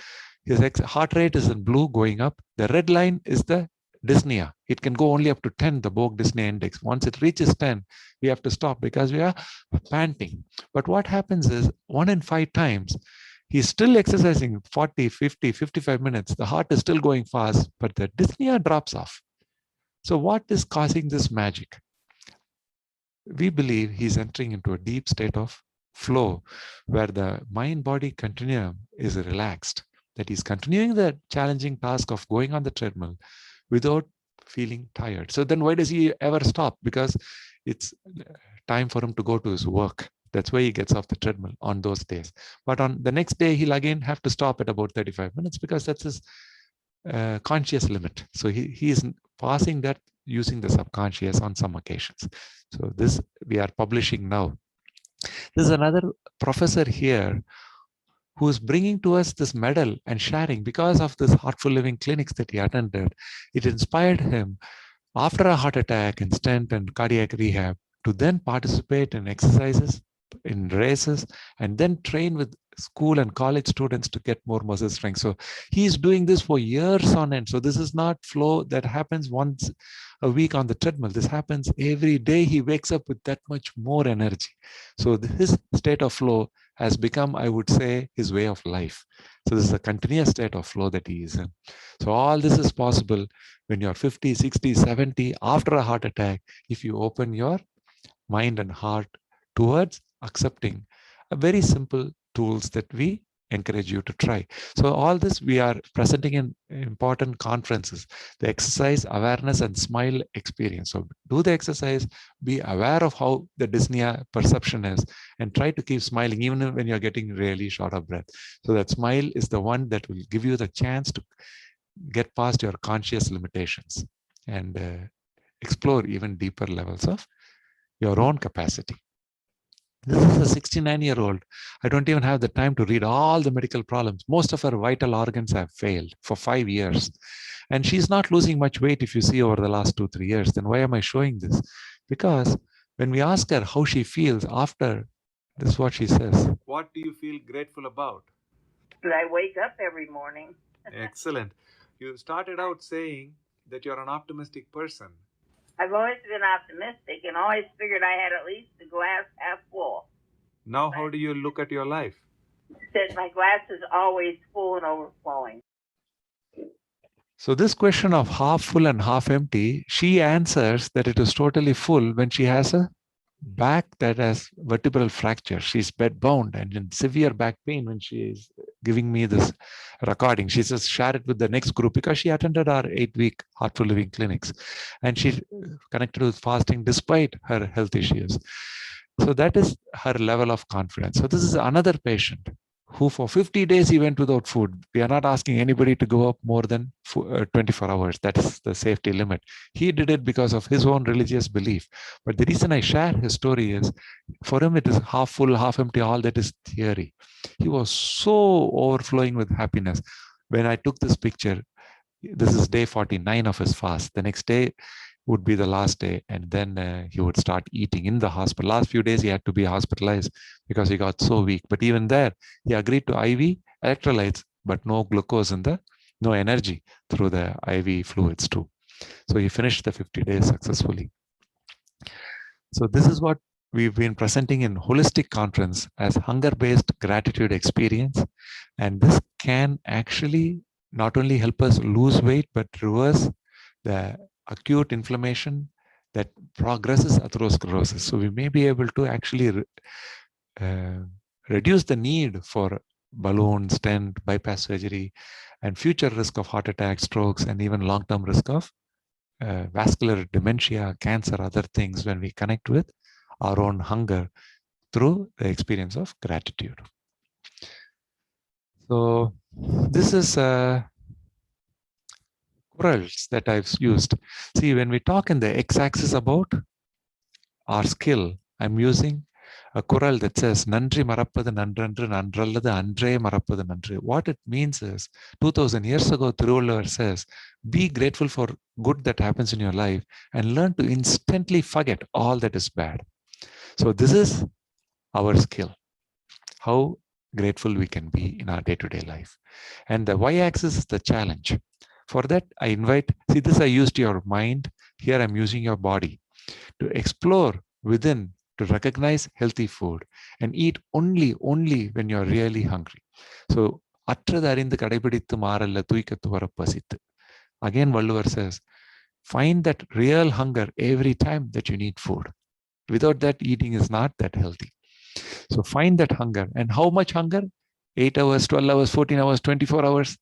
his heart rate is in blue going up. The red line is the dyspnea. It can go only up to 10, the Borg dyspnea index. Once it reaches 10, we have to stop because we are panting. But what happens is 1 in 5 times, he's still exercising 40, 50, 55 minutes. The heart is still going fast, but the dyspnea drops off. So what is causing this magic? We believe he's entering into a deep state of flow where the mind-body continuum is relaxed, that he's continuing the challenging task of going on the treadmill without feeling tired. So then why does he ever stop? Because it's time for him to go to his work. That's why he gets off the treadmill on those days. But on the next day, he'll again have to stop at about 35 minutes because that's his conscious limit. So he is passing that using the subconscious on some occasions. So this we are publishing now. This is another professor here who is bringing to us this medal and sharing because of this heartful living clinics that he attended. It inspired him after a heart attack and stent and cardiac rehab to then participate in exercises, in races, and then train with school and college students to get more muscle strength. So he's doing this for years on end. So this is not flow that happens once a week on the treadmill. This happens every day. He wakes up with that much more energy. So his state of flow has become, I would say, his way of life. So this is a continuous state of flow that he is in. So all this is possible when you're 50, 60, 70, after a heart attack, if you open your mind and heart towards accepting a very simple tools that we encourage you to try. So all this we are presenting in important conferences, the exercise, awareness, and smile experience. So do the exercise, be aware of how the dyspnea perception is, and try to keep smiling even when you're getting really short of breath. So that smile is the one that will give you the chance to get past your conscious limitations and explore even deeper levels of your own capacity. This is a 69-year-old. I don't even have the time to read all the medical problems. Most of her vital organs have failed for 5 years. And she's not losing much weight if you see over the last 2-3 years. Then why am I showing this? Because when we ask her how she feels after, this is what she says. What do you feel grateful about? That I wake up every morning. Excellent. You started out saying that you're an optimistic person. I've always been optimistic and always figured I had at least the glass half full. Now, how do you look at your life? That my glass is always full and overflowing. So this question of half full and half empty, she answers that it is totally full when she has a back that has vertebral fracture. She's bedbound and in severe back pain when she is giving me this recording. She says share it with the next group because she attended our 8-week Heartful Living clinics and she connected with fasting despite her health issues. So that is her level of confidence. So this is another patient who for 50 days he went without food. We are not asking anybody to go up more than 24 hours. That is the safety limit. He did it because of his own religious belief. But the reason I share his story is, for him it is half full, half empty, all that is theory. He was so overflowing with happiness. When I took this picture, this is day 49 of his fast. The next day would be the last day, and then he would start eating in the hospital. Last few days he had to be hospitalized because he got so weak. But even there, he agreed to IV electrolytes, but no glucose no energy through the IV fluids too. So he finished the 50 days successfully. So this is what we've been presenting in Holistic Conference as hunger-based gratitude experience. And this can actually not only help us lose weight, but reverse the acute inflammation that progresses atherosclerosis. So we may be able to actually reduce the need for balloon, stent, bypass surgery, and future risk of heart attack, strokes, and even long-term risk of vascular dementia, cancer, other things when we connect with our own hunger through the experience of gratitude. So this is corals that I've used. See, when we talk in the x-axis about our skill, I'm using a coral that says Nandri Marappadu Nandrandru Nandralladu Andre Marappadu Nandri. What it means is 2000 years ago, Thiruvalluvar says, be grateful for good that happens in your life and learn to instantly forget all that is bad. So this is our skill, how grateful we can be in our day-to-day life. And the y-axis is the challenge. For that, I invite, see this, I used your mind. Here I'm using your body to explore within, to recognize healthy food and eat only when you're really hungry. So, again, Valluvar says, find that real hunger every time that you need food. Without that, eating is not that healthy. So find that hunger. And how much hunger? 8 hours, 12 hours, 14 hours, 24 hours.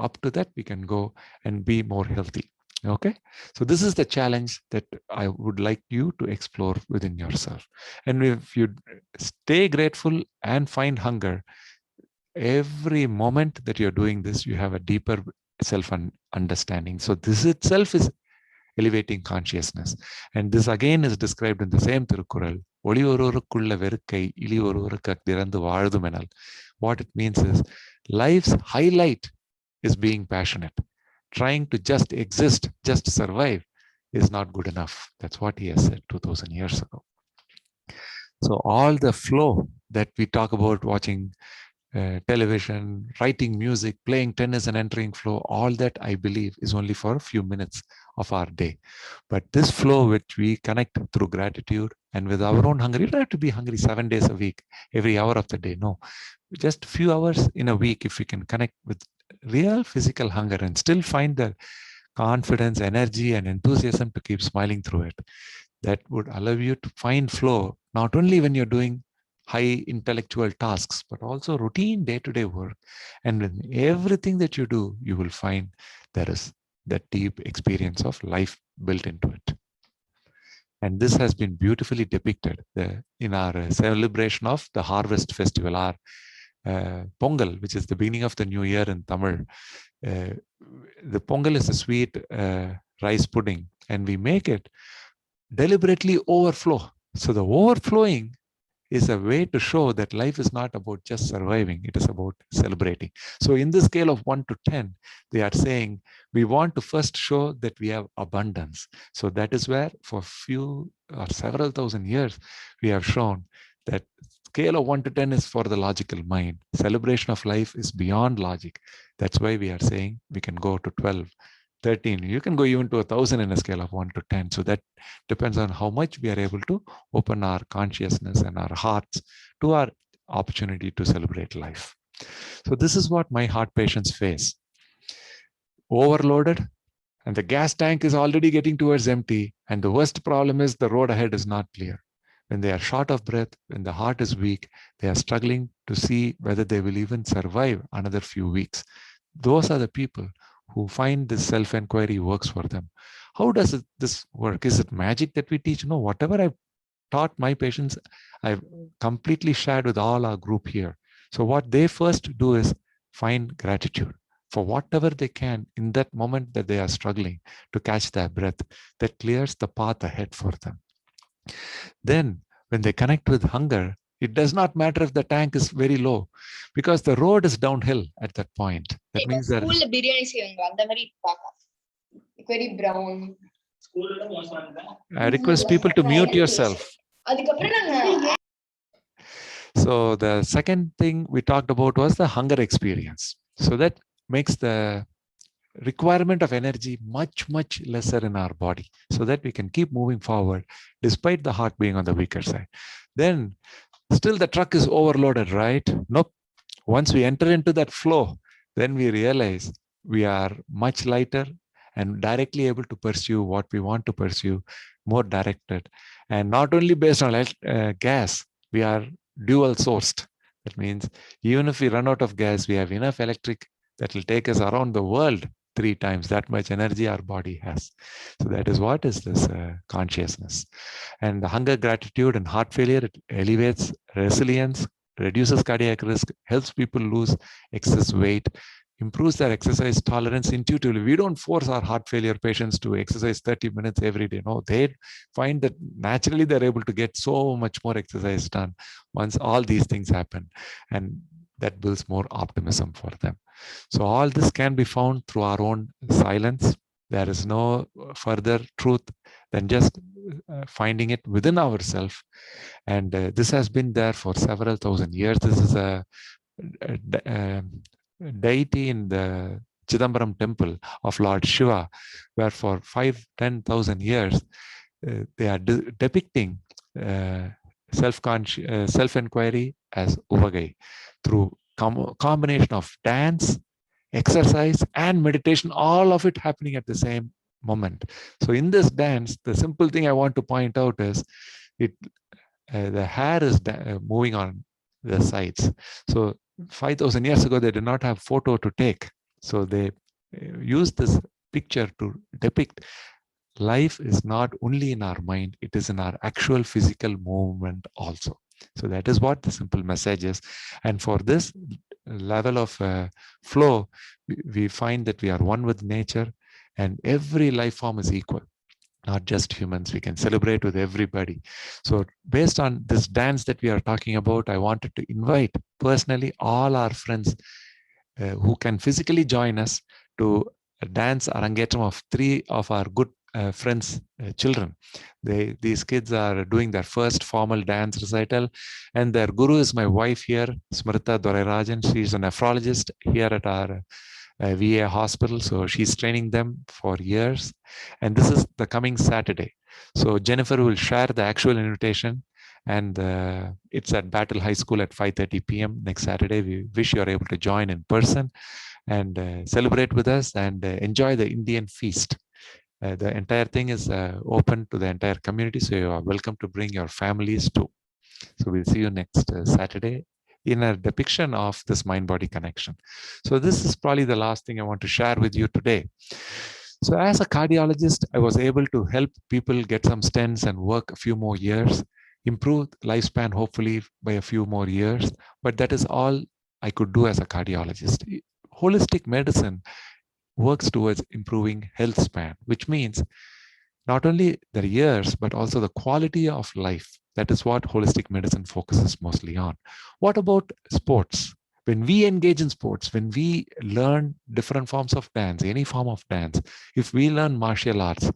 Up to that, we can go and be more healthy. Okay. So this is the challenge that I would like you to explore within yourself. And if you stay grateful and find hunger, every moment that you're doing this, you have a deeper self-understanding. So this itself is elevating consciousness. And this again is described in the same Tirukkural. What it means is life's highlight is being passionate. Trying to just exist, just survive is not good enough. That's what he has said 2000 years ago. So all the flow that we talk about, watching television, writing music, playing tennis and entering flow, all that I believe is only for a few minutes of our day. But this flow which we connect through gratitude and with our own hunger, you don't have to be hungry 7 days a week, every hour of the day. No, just a few hours in a week, if we can connect with real physical hunger and still find the confidence, energy, and enthusiasm to keep smiling through it, that would allow you to find flow, not only when you're doing high intellectual tasks, but also routine day-to-day work. And in everything that you do, you will find there is that deep experience of life built into it. And this has been beautifully depicted in our celebration of the Harvest Festival, our Pongal, which is the beginning of the new year in Tamil. The Pongal is a sweet rice pudding, and we make it deliberately overflow. So the overflowing is a way to show that life is not about just surviving, it is about celebrating. So in the scale of 1 to 10, they are saying we want to first show that we have abundance. So that is where for few or several thousand years, we have shown that scale of 1 to 10 is for the logical mind. Celebration of life is beyond logic. That's why we are saying we can go to 12, 13. You can go even to 1,000 in a scale of 1 to 10. So that depends on how much we are able to open our consciousness and our hearts to our opportunity to celebrate life. So this is what my heart patients face. Overloaded, and the gas tank is already getting towards empty. And the worst problem is the road ahead is not clear. When they are short of breath, when the heart is weak, they are struggling to see whether they will even survive another few weeks. Those are the people who find this self-inquiry works for them. How does this work? Is it magic that we teach? No, whatever I've taught my patients, I've completely shared with all our group here. So what they first do is find gratitude for whatever they can in that moment that they are struggling to catch their breath, that clears the path ahead for them. Then when they connect with hunger, it does not matter if the tank is very low because the road is downhill at that point. That means that very brown. I request people to mute yourself. So the second thing we talked about was the hunger experience. So that makes the requirement of energy much lesser in our body so that we can keep moving forward despite the heart being on the weaker side. Then still the truck is overloaded, right? Nope. Once we enter into that flow, then we realize we are much lighter and directly able to pursue what we want to pursue, more directed. And not only based on gas, we are dual sourced. That means even if we run out of gas, we have enough electric that will take us around the world 3 times. That much energy our body has. So that is what is this consciousness. And the hunger, gratitude, and heart failure, it elevates resilience, reduces cardiac risk, helps people lose excess weight, improves their exercise tolerance intuitively. We don't force our heart failure patients to exercise 30 minutes every day. No, they find that naturally they're able to get so much more exercise done once all these things happen. And that builds more optimism for them. So all this can be found through our own silence. There is no further truth than just finding it within ourselves. And this has been there for several thousand years. This is a deity in the Chidambaram temple of Lord Shiva, where for 5,000-10,000 years, they are depicting self-inquiry as Uvagai through combination of dance, exercise, and meditation, all of it happening at the same moment. So in this dance, the simple thing I want to point out is the hair is moving on the sides. So 5,000 years ago, they did not have photo to take. So they used this picture to depict life is not only in our mind, it is in our actual physical movement also. So that is what the simple message is. And for this level of flow, we find that we are one with nature and every life form is equal, not just humans. We can celebrate with everybody. So based on this dance that we are talking about, I wanted to invite personally all our friends who can physically join us to dance Arangetram of 3 of our good friends' children. These kids are doing their first formal dance recital, and their guru is my wife here, Smrita Dorairajan. She's a nephrologist here at our VA hospital. So she's training them for years. And this is the coming Saturday. So Jennifer will share the actual invitation. And it's at Battle High School at 5:30 p.m. next Saturday. We wish you're able to join in person and celebrate with us and enjoy the Indian feast. The entire thing is open to the entire community. So you are welcome to bring your families too. So we'll see you next Saturday in a depiction of this mind-body connection. So this is probably the last thing I want to share with you today. So as a cardiologist, I was able to help people get some stents and work a few more years, improve lifespan hopefully by a few more years, but that is all I could do as a cardiologist. Holistic medicine works towards improving health span, which means not only the years, but also the quality of life That is what holistic medicine focuses mostly on. What about sports? When we engage in sports, when we learn different forms of dance, any form of dance, if we learn martial arts,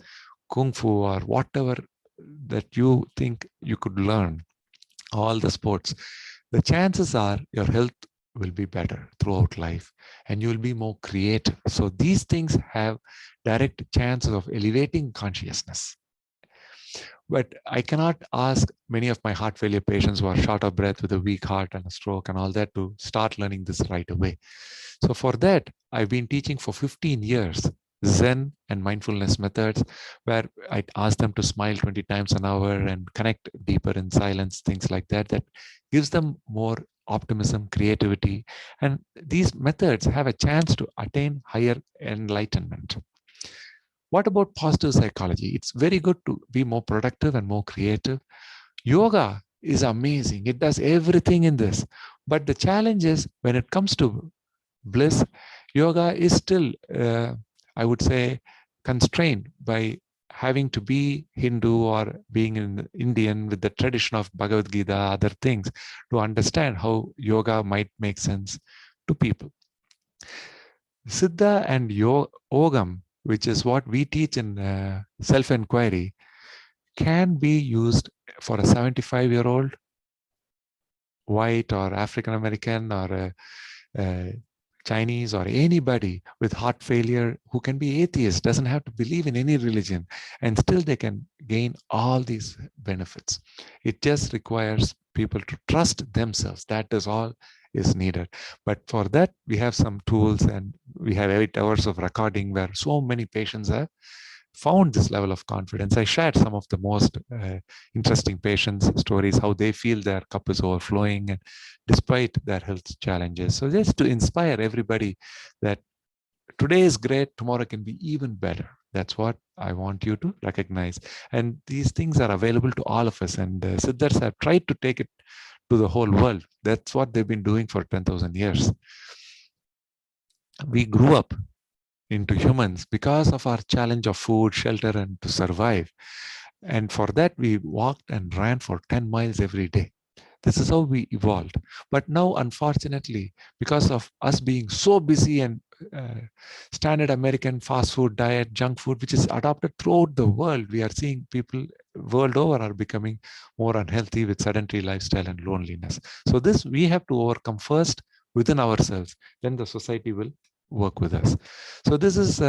kung fu, or whatever that you think you could learn, all the sports, the chances are your health will be better throughout life and you will be more creative. So these things have direct chances of elevating consciousness. But I cannot ask many of my heart failure patients who are short of breath with a weak heart and a stroke and all that to start learning this right away. So for that, I've been teaching for 15 years Zen and mindfulness methods, where I ask them to smile 20 times an hour and connect deeper in silence, things like that, that gives them more optimism, creativity. And these methods have a chance to attain higher enlightenment. What about positive psychology? It's very good to be more productive and more creative. Yoga is amazing. It does everything in this. But the challenge is when it comes to bliss, yoga is still, I would say, constrained by having to be Hindu or being in Indian with the tradition of Bhagavad Gita, other things, to understand how yoga might make sense to people. Siddha and Yogam, which is what we teach in self-inquiry, can be used for a 75-year-old white or African-American or Chinese or anybody with heart failure who can be atheist, doesn't have to believe in any religion, and still they can gain all these benefits. It just requires people to trust themselves. That is all is needed. But for that, we have some tools, and we have 8 hours of recording where so many patients have found this level of confidence. I shared some of the most interesting patients' stories, how they feel their cup is overflowing and despite their health challenges. So just to inspire everybody that today is great, tomorrow can be even better. That's what I want you to recognize. And these things are available to all of us. And Siddharths have tried to take it to the whole world. That's what they've been doing for 10,000 years. We grew up into humans because of our challenge of food, shelter, and to survive. And for that, we walked and ran for 10 miles every day. This is how we evolved. But now, unfortunately, because of us being so busy and standard American fast food diet, junk food, which is adopted throughout the world, we are seeing people world over are becoming more unhealthy with sedentary lifestyle and loneliness. So this we have to overcome first within ourselves. Then the society will work with us. So this is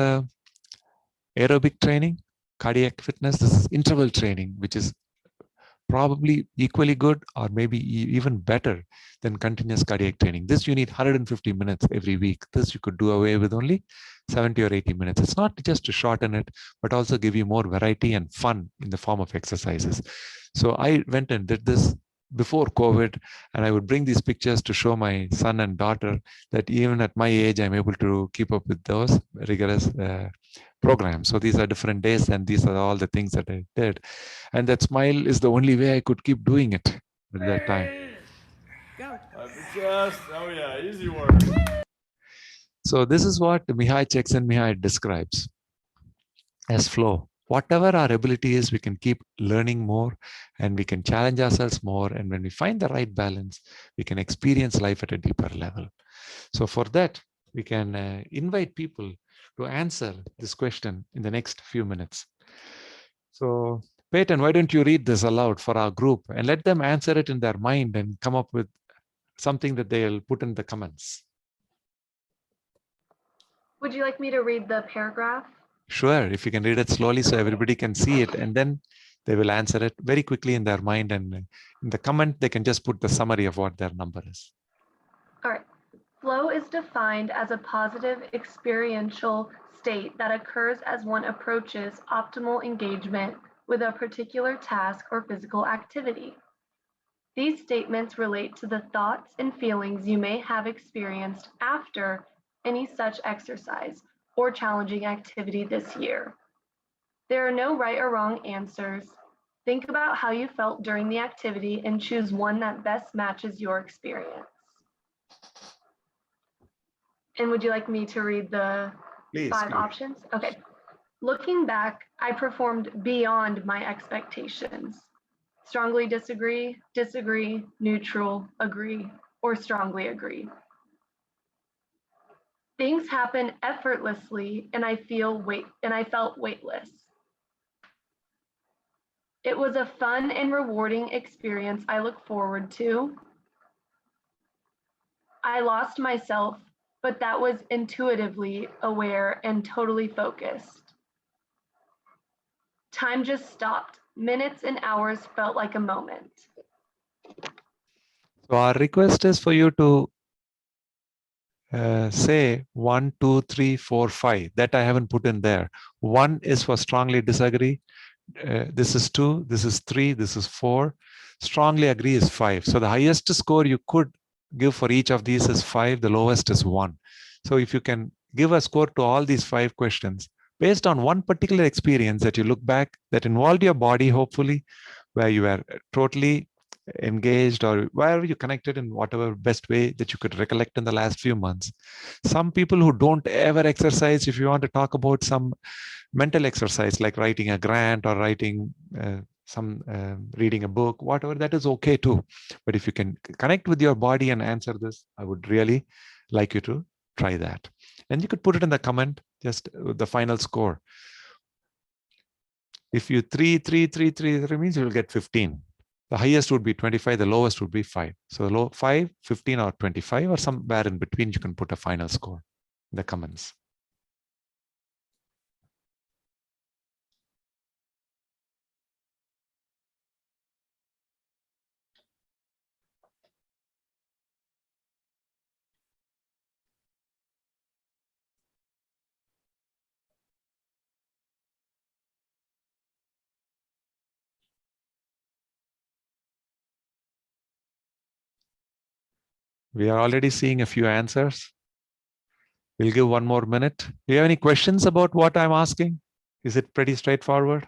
aerobic training, cardiac fitness. This is interval training, which is probably equally good or maybe even better than continuous cardiac training. This you need 150 minutes every week. This you could do away with only 70 or 80 minutes. It's not just to shorten it, but also give you more variety and fun in the form of exercises. So I went and did this before COVID, and I would bring these pictures to show my son and daughter that even at my age, I'm able to keep up with those rigorous programs. So these are different days, and these are all the things that I did. And that smile is the only way I could keep doing it at that time. Go. Oh yeah, easy work. So this is what Mihai Csikszentmihalyi describes as flow. Whatever our ability is, we can keep learning more and we can challenge ourselves more. And when we find the right balance, we can experience life at a deeper level. So for that, we can invite people to answer this question in the next few minutes. So Peyton, why don't you read this aloud for our group and let them answer it in their mind and come up with something that they'll put in the comments. Would you like me to read the paragraph? Sure, if you can read it slowly so everybody can see it, and then they will answer it very quickly in their mind, and in the comment, they can just put the summary of what their number is. All right. Flow is defined as a positive experiential state that occurs as one approaches optimal engagement with a particular task or physical activity. These statements relate to the thoughts and feelings you may have experienced after any such exercise or challenging activity this year. There are no right or wrong answers. Think about how you felt during the activity and choose one that best matches your experience. And would you like me to read the five options? Okay. Looking back, I performed beyond my expectations. strongly disagree, disagree, neutral, agree, or strongly agree. Things happen effortlessly and I felt weightless. It was a fun and rewarding experience I look forward to. I lost myself, but that was intuitively aware and totally focused. Time just stopped. Minutes and hours felt like a moment. So our request is for you to say 1, 2, 3, 4, 5. That I haven't put in there. 1 is for strongly disagree. This is 2, this is 3, this is 4. Strongly agree is 5. So the highest score you could give for each of these is 5. The lowest is 1. So if you can give a score to all these 5 questions based on one particular experience that you look back that involved your body, hopefully, where you were totally engaged or wherever you connected in whatever best way that you could recollect in the last few months. Some people who don't ever exercise, if you want to talk about some mental exercise like writing a grant or writing reading a book, whatever, that is okay too. But if you can connect with your body and answer this, I would really like you to try that. And you could put it in the comment, just the final score. If you 3 means you will get 15. The highest would be 25, the lowest would be 5. So low 5, 15, or 25, or somewhere in between, you can put a final score in the comments. We are already seeing a few answers. We'll give one more minute. Do you have any questions about what I'm asking? Is it pretty straightforward?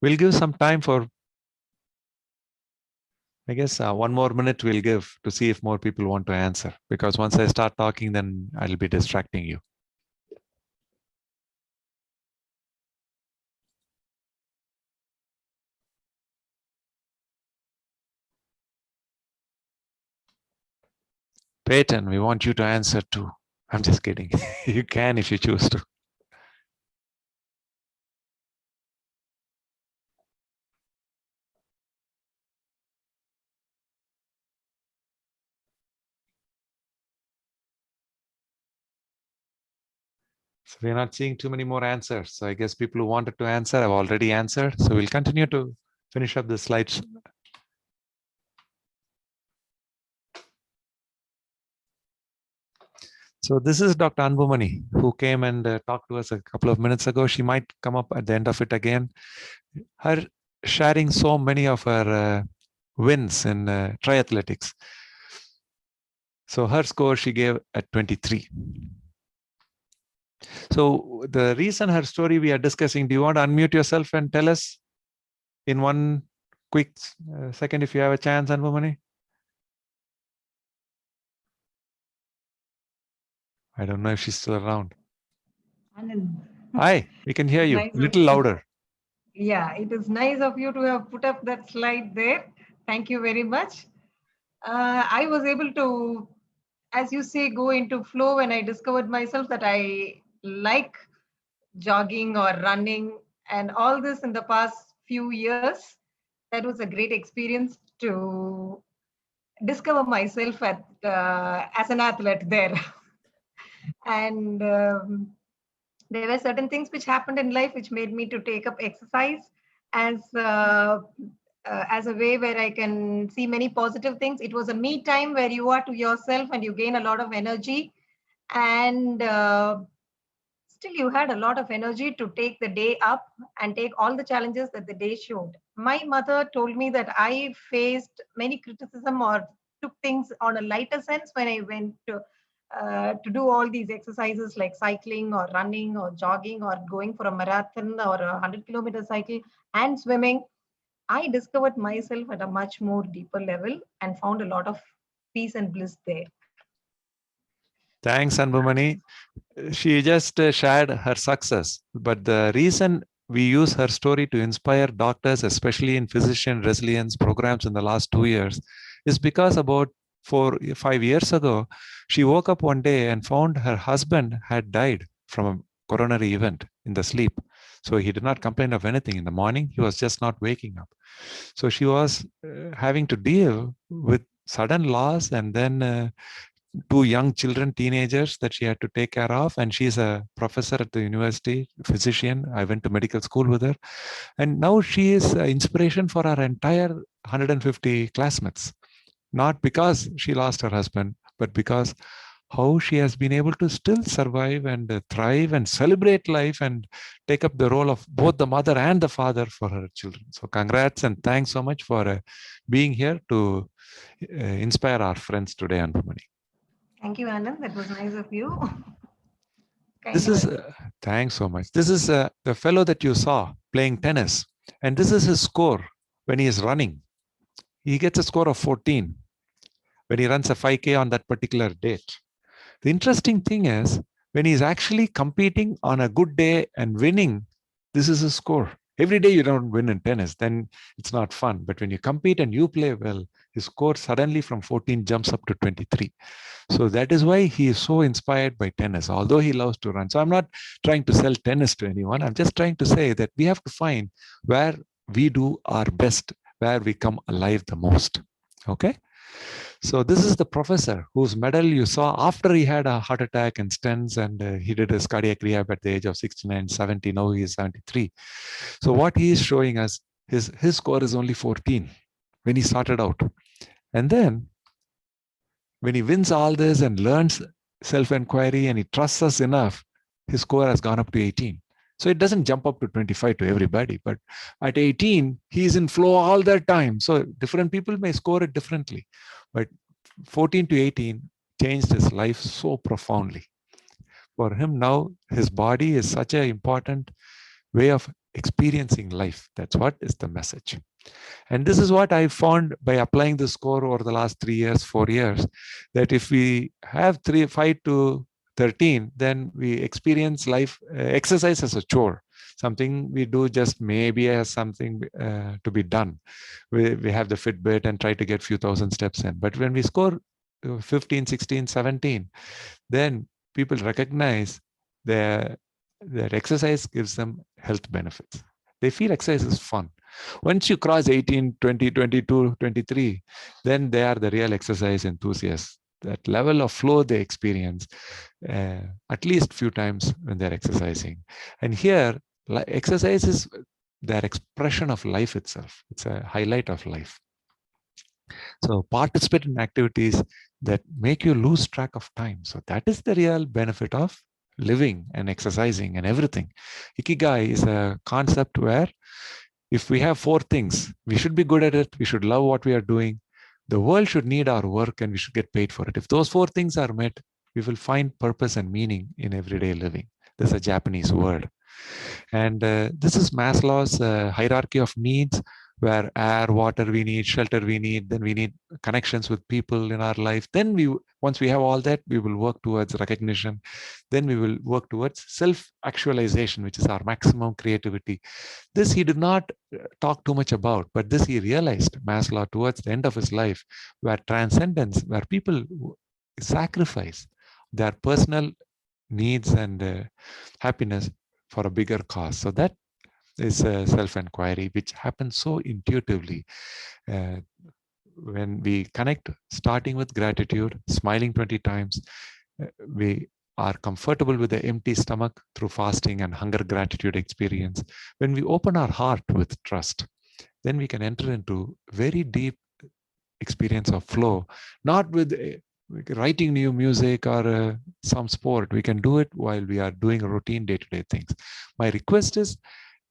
We'll give some time for, I guess, one more minute we'll give to see if more people want to answer. Because once I start talking, then I'll be distracting you. Peyton, we want you to answer too. I'm just kidding. You can if you choose to. So we're not seeing too many more answers. So I guess people who wanted to answer have already answered. So we'll continue to finish up the slides. So this is Dr. Anbumani, who came and talked to us a couple of minutes ago. She might come up at the end of it again. Her sharing so many of her wins in triathletics. So her score she gave at 23. So the reason her story we are discussing, do you want to unmute yourself and tell us in one quick second if you have a chance, Anbumani? I don't know if she's still around. Anand. Hi, we can hear you. Nice A little louder. Yeah, it is nice of you to have put up that slide there. Thank you very much. I was able to, as you say, go into flow when I discovered myself that I like jogging or running and all this in the past few years. That was a great experience to discover myself as an athlete there. And there were certain things which happened in life which made me to take up exercise as a way where I can see many positive things. It was a me time where you are to yourself and you gain a lot of energy, and still you had a lot of energy to take the day up and take all the challenges that the day showed. My mother told me that I faced many criticism or took things on a lighter sense when I went to to do all these exercises like cycling or running or jogging or going for a marathon or a 100-kilometer cycle and swimming, I discovered myself at a much more deeper level and found a lot of peace and bliss there. Thanks, Anbumani. She just shared her success, but the reason we use her story to inspire doctors, especially in physician resilience programs in the last 2 years, is because about 5 years ago, she woke up one day and found her husband had died from a coronary event in the sleep. So he did not complain of anything in the morning. He was just not waking up. So she was having to deal with sudden loss and then 2 young children, teenagers that she had to take care of. And she's a professor at the university, physician. I went to medical school with her. And now she is an inspiration for our entire 150 classmates. Not because she lost her husband, but because how she has been able to still survive and thrive and celebrate life and take up the role of both the mother and the father for her children. So congrats and thanks so much for being here to inspire our friends today, Anbumani. Thank you, Anand. That was nice of you. This is, thanks so much. This is the fellow that you saw playing tennis. And this is his score when he is running. He gets a score of 14 when he runs a 5K on that particular date. The interesting thing is when he's actually competing on a good day and winning, this is his score. Every day you don't win in tennis, then it's not fun. But when you compete and you play well, his score suddenly from 14 jumps up to 23. So that is why he is so inspired by tennis, although he loves to run. So I'm not trying to sell tennis to anyone. I'm just trying to say that we have to find where we do our best, where we come alive the most. Okay. So this is the professor whose medal you saw after he had a heart attack and stents, and he did his cardiac rehab at the age of 69, 70. Now he is 73. So what he is showing us, his score is only 14 when he started out. And then when he wins all this and learns self-inquiry and he trusts us enough, his score has gone up to 18. So it doesn't jump up to 25 to everybody, but at 18, he's in flow all the time. So different people may score it differently, but 14 to 18 changed his life so profoundly. For him now, his body is such an important way of experiencing life. That's what is the message. And this is what I found by applying the score over the last 3 years, 4 years, that if we have 5 to 13, then we experience life, exercise as a chore, something we do just maybe as something to be done. We have the Fitbit and try to get few thousand steps in. But when we score 15, 16, 17, then people recognize that exercise gives them health benefits. They feel exercise is fun. Once you cross 18, 20, 22, 23, then they are the real exercise enthusiasts. That level of flow they experience at least few times when they're exercising. And here, exercise is their expression of life itself. It's a highlight of life. So participate in activities that make you lose track of time. So that is the real benefit of living and exercising and everything. Ikigai is a concept where if we have 4 things, we should be good at it. We should love what we are doing. The world should need our work and we should get paid for it. If those 4 things are met, we will find purpose and meaning in everyday living. This is a Japanese word. And this is Maslow's hierarchy of needs, where air, water we need, shelter we need, then we need connections with people in our life. Then once we have all that, we will work towards recognition. Then we will work towards self-actualization, which is our maximum creativity. This he did not talk too much about, but this he realized, Maslow, towards the end of his life, where transcendence, where people sacrifice their personal needs and happiness for a bigger cause. So that is a self-inquiry, which happens so intuitively when we connect, starting with gratitude, smiling 20 times. We are comfortable with the empty stomach through fasting and hunger gratitude experience. When we open our heart with trust, then we can enter into very deep experience of flow, not with writing new music or some sport. We can do it while we are doing routine day-to-day things. My request is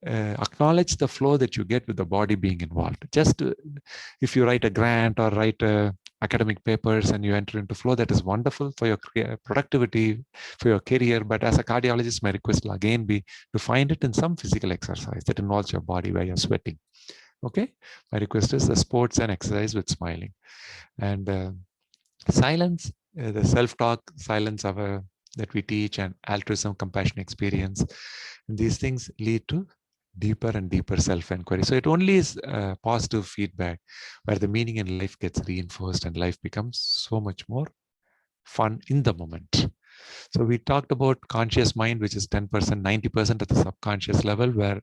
acknowledge the flow that you get with the body being involved. Just if you write a grant or write a academic papers and you enter into flow, that is wonderful for your productivity, for your career. But as a cardiologist, my request will again be to find it in some physical exercise that involves your body where you're sweating. Okay, my request is the sports and exercise with smiling. And silence, the self-talk, silence that we teach, and altruism, compassion, experience. And these things lead to deeper and deeper self-inquiry. So it only is positive feedback where the meaning in life gets reinforced and life becomes so much more fun in the moment. So we talked about conscious mind, which is 10%, 90% at the subconscious level, where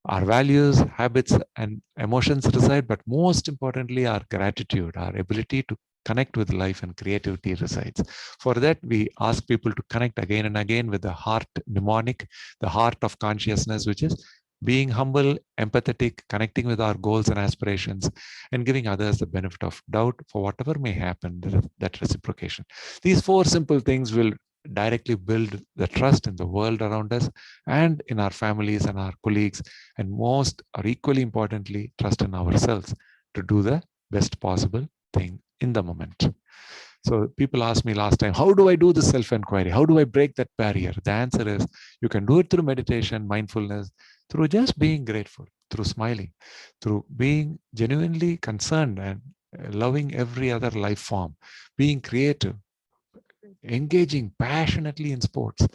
our values, habits, and emotions reside, but most importantly, our gratitude, our ability to connect with life and creativity resides. For that, we ask people to connect again and again with the heart mnemonic, the heart of consciousness, which is being humble, empathetic, connecting with our goals and aspirations, and giving others the benefit of doubt for whatever may happen, that reciprocation. These 4 simple things will directly build the trust in the world around us and in our families and our colleagues, and most or equally importantly, trust in ourselves to do the best possible thing in the moment. So people asked me last time, how do I do the self-inquiry? How do I break that barrier? The answer is you can do it through meditation, mindfulness, through just being grateful, through smiling, through being genuinely concerned and loving every other life form, being creative, engaging passionately in sports,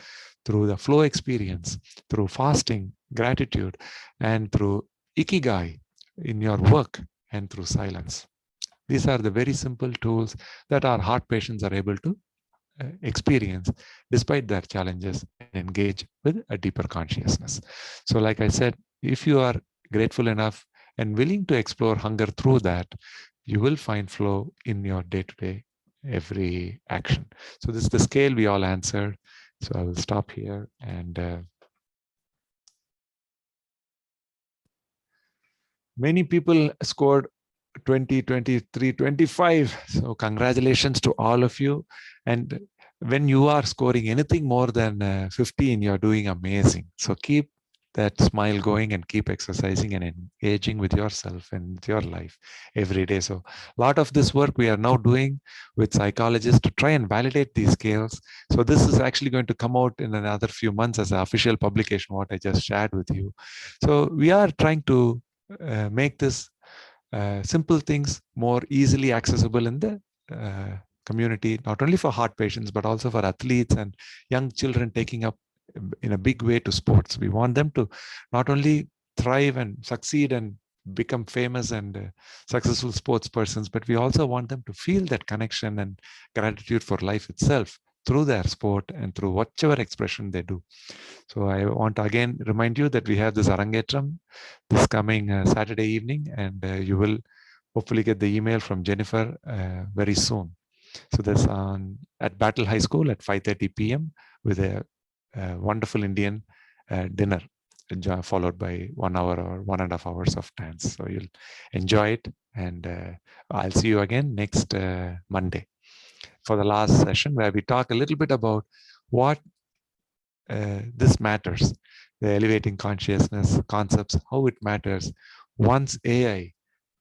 through the flow experience, through fasting, gratitude, and through ikigai in your work, and through silence. These are the very simple tools that our heart patients are able to experience despite their challenges and engage with a deeper consciousness. So like I said, if you are grateful enough and willing to explore hunger through that, you will find flow in your day-to-day every action. So this is the scale we all answered. So I will stop here, and many people scored 20, 23, 25. So congratulations to all of you. And when you are scoring anything more than 15, you're doing amazing. So keep that smile going and keep exercising and engaging with yourself and with your life every day. So a lot of this work we are now doing with psychologists to try and validate these scales. So this is actually going to come out in another few months as an official publication, what I just shared with you. So we are trying to make this simple things more easily accessible in the community, not only for heart patients, but also for athletes and young children taking up in a big way to sports. We want them to not only thrive and succeed and become famous and successful sports persons, but we also want them to feel that connection and gratitude for life itself through their sport and through whichever expression they do. So I want to again remind you that we have this Arangetram this coming Saturday evening, and you will hopefully get the email from Jennifer very soon. So that's at Battle High School at 5:30 p.m. with a wonderful Indian dinner, followed by 1 hour or 1.5 hours of dance. So you'll enjoy it, and I'll see you again next Monday for the last session, where we talk a little bit about what this matters, the elevating consciousness concepts, how it matters once AI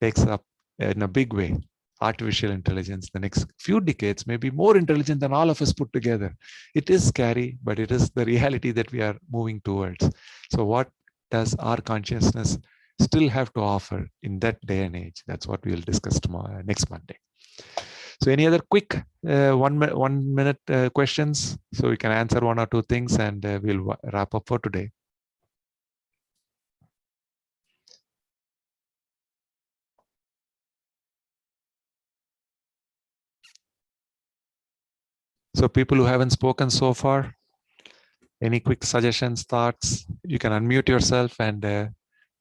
takes up in a big way artificial intelligence. The next few decades may be more intelligent than all of us put together. It is scary, but it is the reality that we are moving towards. So what does our consciousness still have to offer in that day and age? That's what we will discuss tomorrow, next Monday. So any other quick 1 minute questions? So we can answer 1 or 2 things, and we'll wrap up for today. So people who haven't spoken so far, any quick suggestions, thoughts? You can unmute yourself, and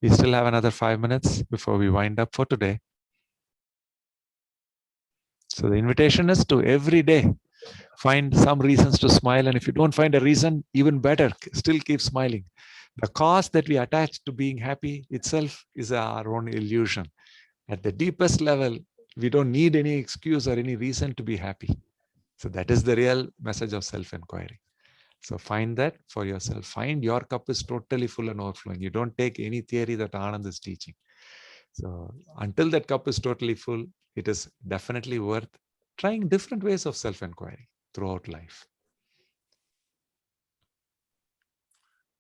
we still have another 5 minutes before we wind up for today. So the invitation is to every day find some reasons to smile, and if you don't find a reason, even better, still keep smiling. The cost that we attach to being happy itself is our own illusion. At the deepest level, we don't need any excuse or any reason to be happy. So that is the real message of self-inquiry. So find that for yourself. Find your cup is totally full and overflowing. You don't take any theory that Anand is teaching. So until that cup is totally full, it is definitely worth trying different ways of self-inquiry throughout life.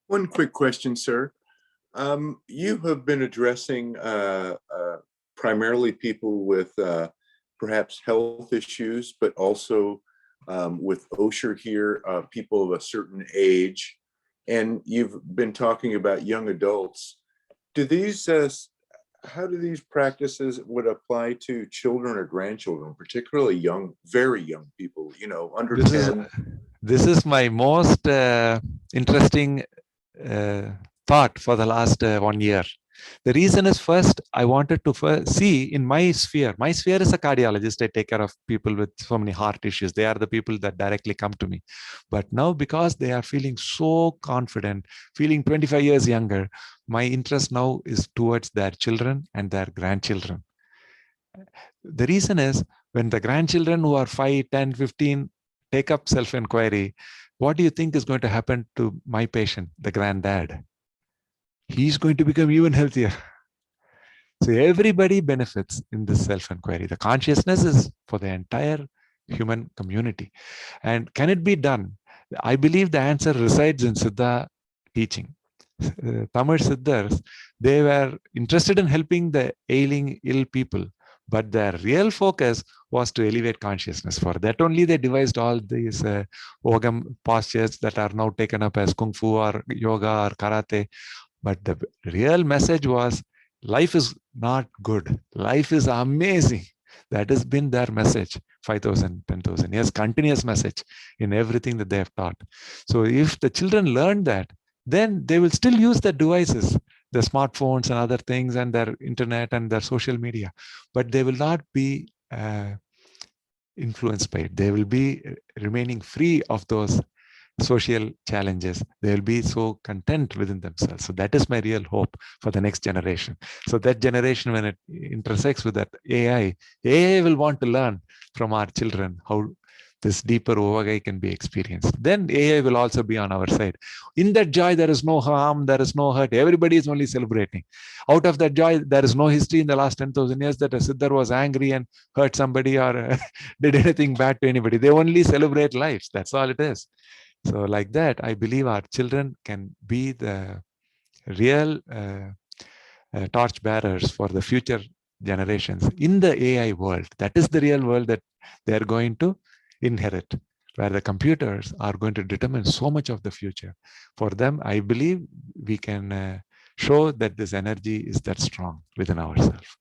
One quick question, sir. You have been addressing primarily people with perhaps health issues, but also with Osher here, people of a certain age, and you've been talking about young adults. Do these, how do these practices would apply to children or grandchildren, particularly young, very young people, you know, under 10? This is my most interesting thought for the last 1 year. The reason is, first, I wanted to see in my sphere is a cardiologist. I take care of people with so many heart issues. They are the people that directly come to me. But now, because they are feeling so confident, feeling 25 years younger, my interest now is towards their children and their grandchildren. The reason is, when the grandchildren who are 5, 10, 15 take up self-inquiry, what do you think is going to happen to my patient, the granddad? He's going to become even healthier. So everybody benefits in this self-inquiry. The consciousness is for the entire human community. And can it be done? I believe the answer resides in Siddha teaching. Tamil Siddhas, they were interested in helping the ailing, ill people, but their real focus was to elevate consciousness. For that only they devised all these Ogam postures that are now taken up as Kung Fu or yoga or karate. But the real message was, life is not good. Life is amazing. That has been their message, 5,000, 10,000 years, continuous message in everything that they have taught. So if the children learn that, then they will still use the devices, the smartphones and other things and their internet and their social media, but they will not be influenced by it. They will be remaining free of those social challenges. They will be so content within themselves. So that is my real hope for the next generation. So that generation, when it intersects with that AI will want to learn from our children how this deeper Ovagai can be experienced. Then AI will also be on our side. In that joy, there is no harm, there is no hurt. Everybody is only celebrating. Out of that joy, there is no history in the last 10,000 years that a Siddhar was angry and hurt somebody or did anything bad to anybody. They only celebrate lives. That's all it is. So like that, I believe our children can be the real torch bearers for the future generations in the AI world. That is the real world that they're going to inherit, where the computers are going to determine so much of the future. For them, I believe we can show that this energy is that strong within ourselves.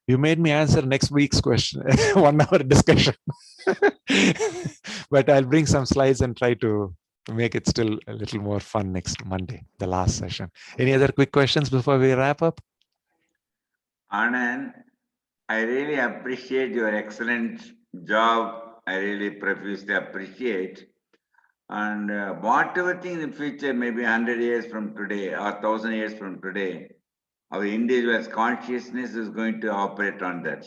You made me answer next week's question, 1 hour discussion. But I'll bring some slides and try to make it still a little more fun next Monday, the last session. Any other quick questions before we wrap up? Anand, I really appreciate your excellent job. I really profusely appreciate. And whatever thing in the future, maybe 100 years from today or 1,000 years from today, our individual's consciousness is going to operate on that.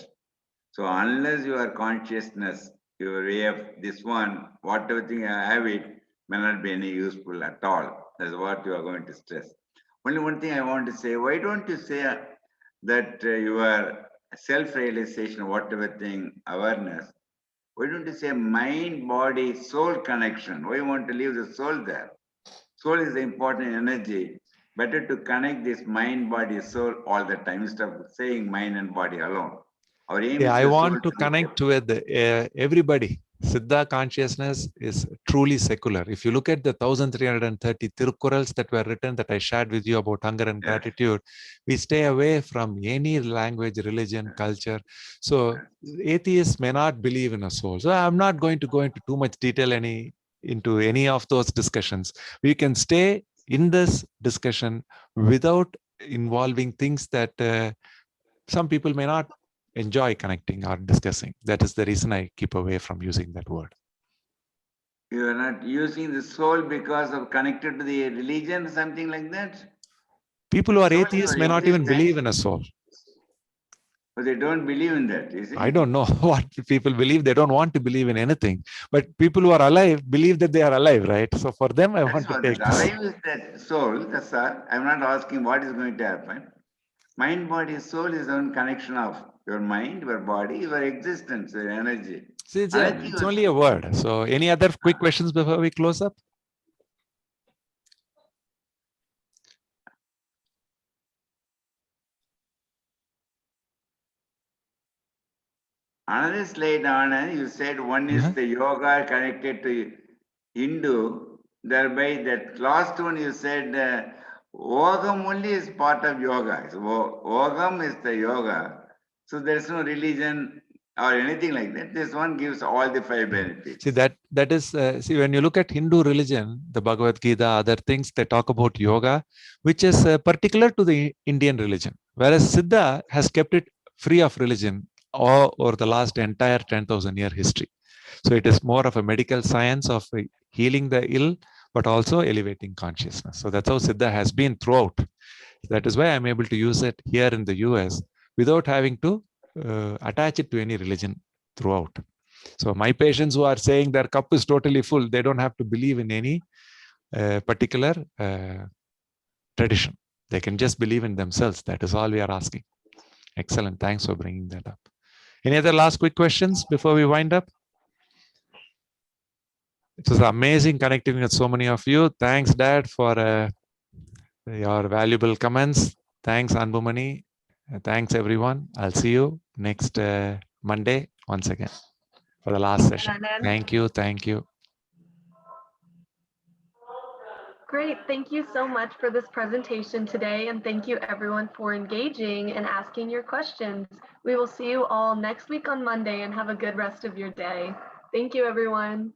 So unless your consciousness, your way of this one, whatever thing I have it, may not be any useful at all. That's what you are going to stress. Only one thing I want to say, why don't you say that your self-realization, whatever thing, awareness, why don't you say mind, body, soul connection? Why you want to leave the soul there? Soul is the important energy. Better to connect this mind, body, soul all the time instead of saying mind and body alone. Our aim is I the want soul to connect with everybody. Siddha consciousness is truly secular. If you look at the 1330 Tirukkurals that were written that I shared with you about hunger and gratitude, we stay away from any language, religion, culture. So atheists may not believe in a soul. So I'm not going to go into too much detail into any of those discussions. We can stay in this discussion without involving things that some people may not enjoy connecting or discussing. That is the reason I keep away from using that word. You are not using the soul because of connected to the religion or something like that? People who are atheists may not even believe in a soul. But they don't believe in that, you see? I don't know what people believe. They don't want to believe in anything. But people who are alive believe that they are alive, right? So for them, I want to That's take what this. alive is that soul, that's all. I'm not asking what is going to happen. Mind, body, soul is one connection of your mind, your body, your existence, your energy. See, it's only a word. So any other quick questions before we close up? Another slide on, you said one is the yoga connected to Hindu. Thereby, that last one you said Ogam only is part of yoga. So, Ogam is the yoga. So there is no religion or anything like that. This one gives all the 5 benefits. See, that is, see, when you look at Hindu religion, the Bhagavad Gita, other things, they talk about yoga, which is particular to the Indian religion. Whereas Siddha has kept it free of religion all over the last entire 10,000 year history. So it is more of a medical science of healing the ill, but also elevating consciousness. So that's how Siddha has been throughout. That is why I'm able to use it here in the US without having to attach it to any religion throughout. So my patients who are saying their cup is totally full, they don't have to believe in any particular tradition. They can just believe in themselves. That is all we are asking. Excellent. Thanks for bringing that up. Any other last quick questions before we wind up? It was amazing connecting with so many of you. Thanks, Dad, for your valuable comments. Thanks, Anbumani. Thanks, everyone. I'll see you next Monday once again for the last session. Thank you. Thank you. Great. Thank you so much for this presentation today. And thank you everyone for engaging and asking your questions. We will see you all next week on Monday and have a good rest of your day. Thank you, everyone.